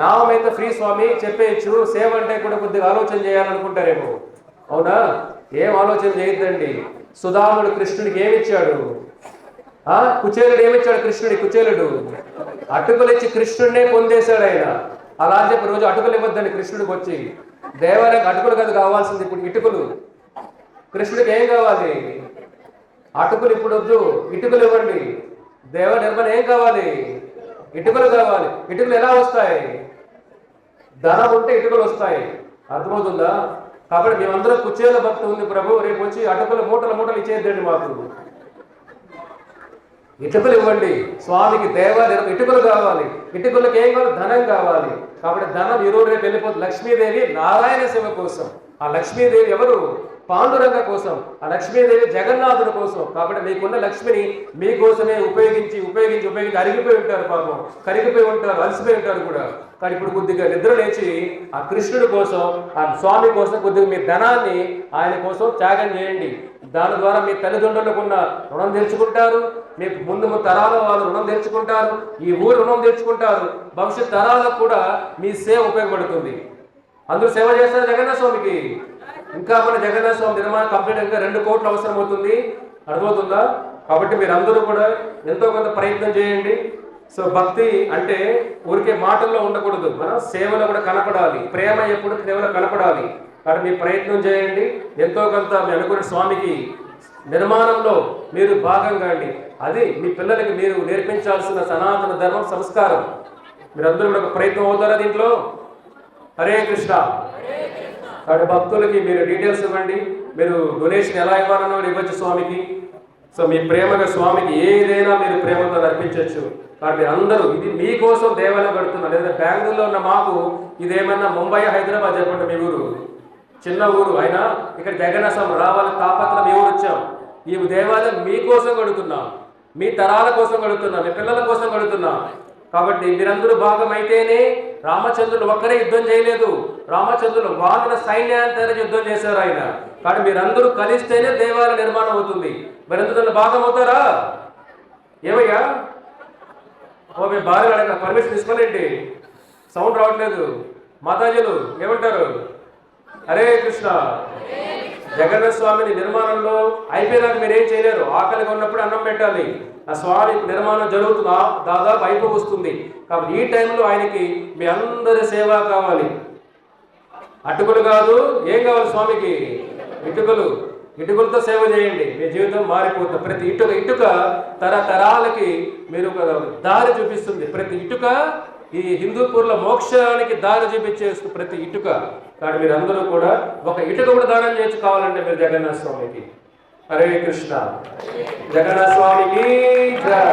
నామైతే ఫ్రీ స్వామి చెప్పేయచ్చు, సేవ అంటే కూడా కొద్దిగా ఆలోచన చేయాలనుకుంటారేమో. అవునా? ఏం ఆలోచన చేయొద్దండి. సుధాముడు కృష్ణుడికి ఏమిచ్చాడు? కుచేలుడు ఏమిచ్చాడు కృష్ణుడి? కుచేలుడు అటుకులు ఇచ్చి కృష్ణుడినే పొందేశాడు ఆయన. అలా అని చెప్పి రోజు అటుకులు ఇవ్వద్దండి కృష్ణుడికి వచ్చి. దేవాలయానికి అటుకులు కదా కావాల్సింది, ఇప్పుడు ఇటుకలు. కృష్ణుడికి ఏం కావాలి? అటుకులు ఇప్పుడు వద్దు, ఇటుకలు ఇవ్వండి. దేవ నిర్మాణం ఏం కావాలి? ఇటుకలు కావాలి. ఇటుకలు ఎలా వస్తాయి? ధనం ఉంటే ఇటుకలు వస్తాయి. అర్థమవుతుందా? కాబట్టి మేమందరం కుచేల భక్తి ఉంది ప్రభు, రేపు వచ్చి అటుకలు మూటలు మూటలు ఇచ్చేద్దండి మాకు. ఇటుకలు ఇవ్వండి స్వామికి. ఇటుకలు కావాలి. ఇటుకలకు ఏం కావాలి? ధనం కావాలి. కాబట్టి ధనం ఈరోజు రేపు వెళ్ళిపోతుంది. లక్ష్మీదేవి నారాయణ శివ కోసం. ఆ లక్ష్మీదేవి ఎవరు? పాండురంగ కోసం. ఆ లక్ష్మీదేవి జగన్నాథుడి కోసం. కాబట్టి మీకున్న లక్ష్మిని మీకోసమే ఉపయోగించి అరిగిపోయి ఉంటారు, పాపం కరిగిపోయి ఉంటారు, అలసిపోయి ఉంటారు కూడా. కానీ ఇప్పుడు కొద్దిగా నిద్ర లేచి ఆ కృష్ణుడి కోసం, ఆ స్వామి కోసం కొద్దిగా మీ ధనాన్ని ఆయన కోసం త్యాగం చేయండి. దాని ద్వారా మీ తల్లిదండ్రులకు ఉన్న రుణం తెచ్చుకుంటారు, మీ ముందు తరాల వాళ్ళు రుణం తెచ్చుకుంటారు, ఈ ఊరు రుణం తెచ్చుకుంటారు. భవిష్యత్ తరాలకు కూడా మీ సేవ ఉపయోగపడుతుంది. అందరూ సేవ చేస్తారు జగన్నాథ స్వామికి. ఇంకా మన జగన్నాథ స్వామి నిర్మాణం కంప్లీట్ ఇంకా 2 కోట్లు అవసరం అవుతుంది. అర్థమవుతుందా? కాబట్టి మీరు అందరూ కూడా ఎంతో కొంత ప్రయత్నం చేయండి. సో భక్తి అంటే ఊరికే మాటల్లో ఉండకూడదు, మన సేవలో కూడా కనపడాలి. ప్రేమ ఎప్పుడు సేవలో కనపడాలి. కాబట్టి మీ ప్రయత్నం చేయండి. ఎంతో కొంత మీ అనుకున్న స్వామికి నిర్మాణంలో మీరు భాగంగా అండి. అది మీ పిల్లలకి మీరు నేర్పించాల్సిన సనాతన ధర్మం, సంస్కారం. మీరందరూ కూడా ప్రయత్నం అవుతారా దీంట్లో? హరే కృష్ణ. కాబట్టి భక్తులకి మీరు డీటెయిల్స్ ఇవ్వండి. మీరు డొనేషన్ ఎలా ఇవ్వాలన్నా ఇవ్వచ్చు స్వామికి. సో మీ ప్రేమగా స్వామికి ఏదైనా మీరు ప్రేమతో అర్పించవచ్చు. కాబట్టి అందరూ ఇది మీకోసం దేవాలయం కడుతున్నారు. లేదా బెంగళూరులో ఉన్న మాకు ఇదేమన్నా ముంబై, హైదరాబాద్ చెప్పండి, మీ ఊరు చిన్న ఊరు అయినా ఇక్కడ జగన్నాథ స్వామి రావాలని తాపత్రం మీ ఊరు వచ్చాం. ఈ దేవాలయం మీకోసం కడుతున్నాం, మీ తరాల కోసం కడుతున్నాం, మీ పిల్లల కోసం కడుతున్నాం. కాబట్టి మీరందరూ భాగం అయితేనే. రామచంద్రుడు ఒక్కరే యుద్ధం చేయలేదు. రామచంద్రుడు వానర సైన్యాన్ని యుద్ధం చేశారు ఆయన. కాబట్టి మీరందరూ కలిస్తేనే దేవాలయ నిర్మాణం అవుతుంది. మీరందరూ భాగం అవుతారా? ఏమయ్యా మీ భార్య అడగ పర్మిషన్ తీసుకోలేండి, సౌండ్ రావట్లేదు. మాతాజీలు ఏమంటారు? హరే కృష్ణ. జగన్నాథ స్వామిని నిర్మాణంలో అయిపోయినాక మీరేం చేయలేరు. ఆకలిగా ఉన్నప్పుడు అన్నం పెట్టాలి. ఆ స్వామి నిర్మాణం జరుగుతుందా దాదాపు అయిపో వస్తుంది. కాబట్టి ఈ టైంలో ఆయనకి మీ అందరి సేవ కావాలి. అటుకులు కాదు, ఏం కావాలి స్వామికి? ఇటుకలు. ఇటుకలతో సేవ చేయండి, మీ జీవితం మారిపోతుంది. ప్రతి ఇటుక తరతరాలకి మీరు దారి చూపిస్తుంది. ప్రతి ఇటుక ఈ హిందూపూర్లో మోక్షానికి దారి చూపించేస్తుంది ప్రతి ఇటుక. కాబట్టి మీరు అందరూ కూడా ఒక ఇటుక కూడా దానం చేసుకోవాలంటే మీరు జగన్నాథ స్వామికి. హరే కృష్ణ. జగన్నాథ స్వామికి జై.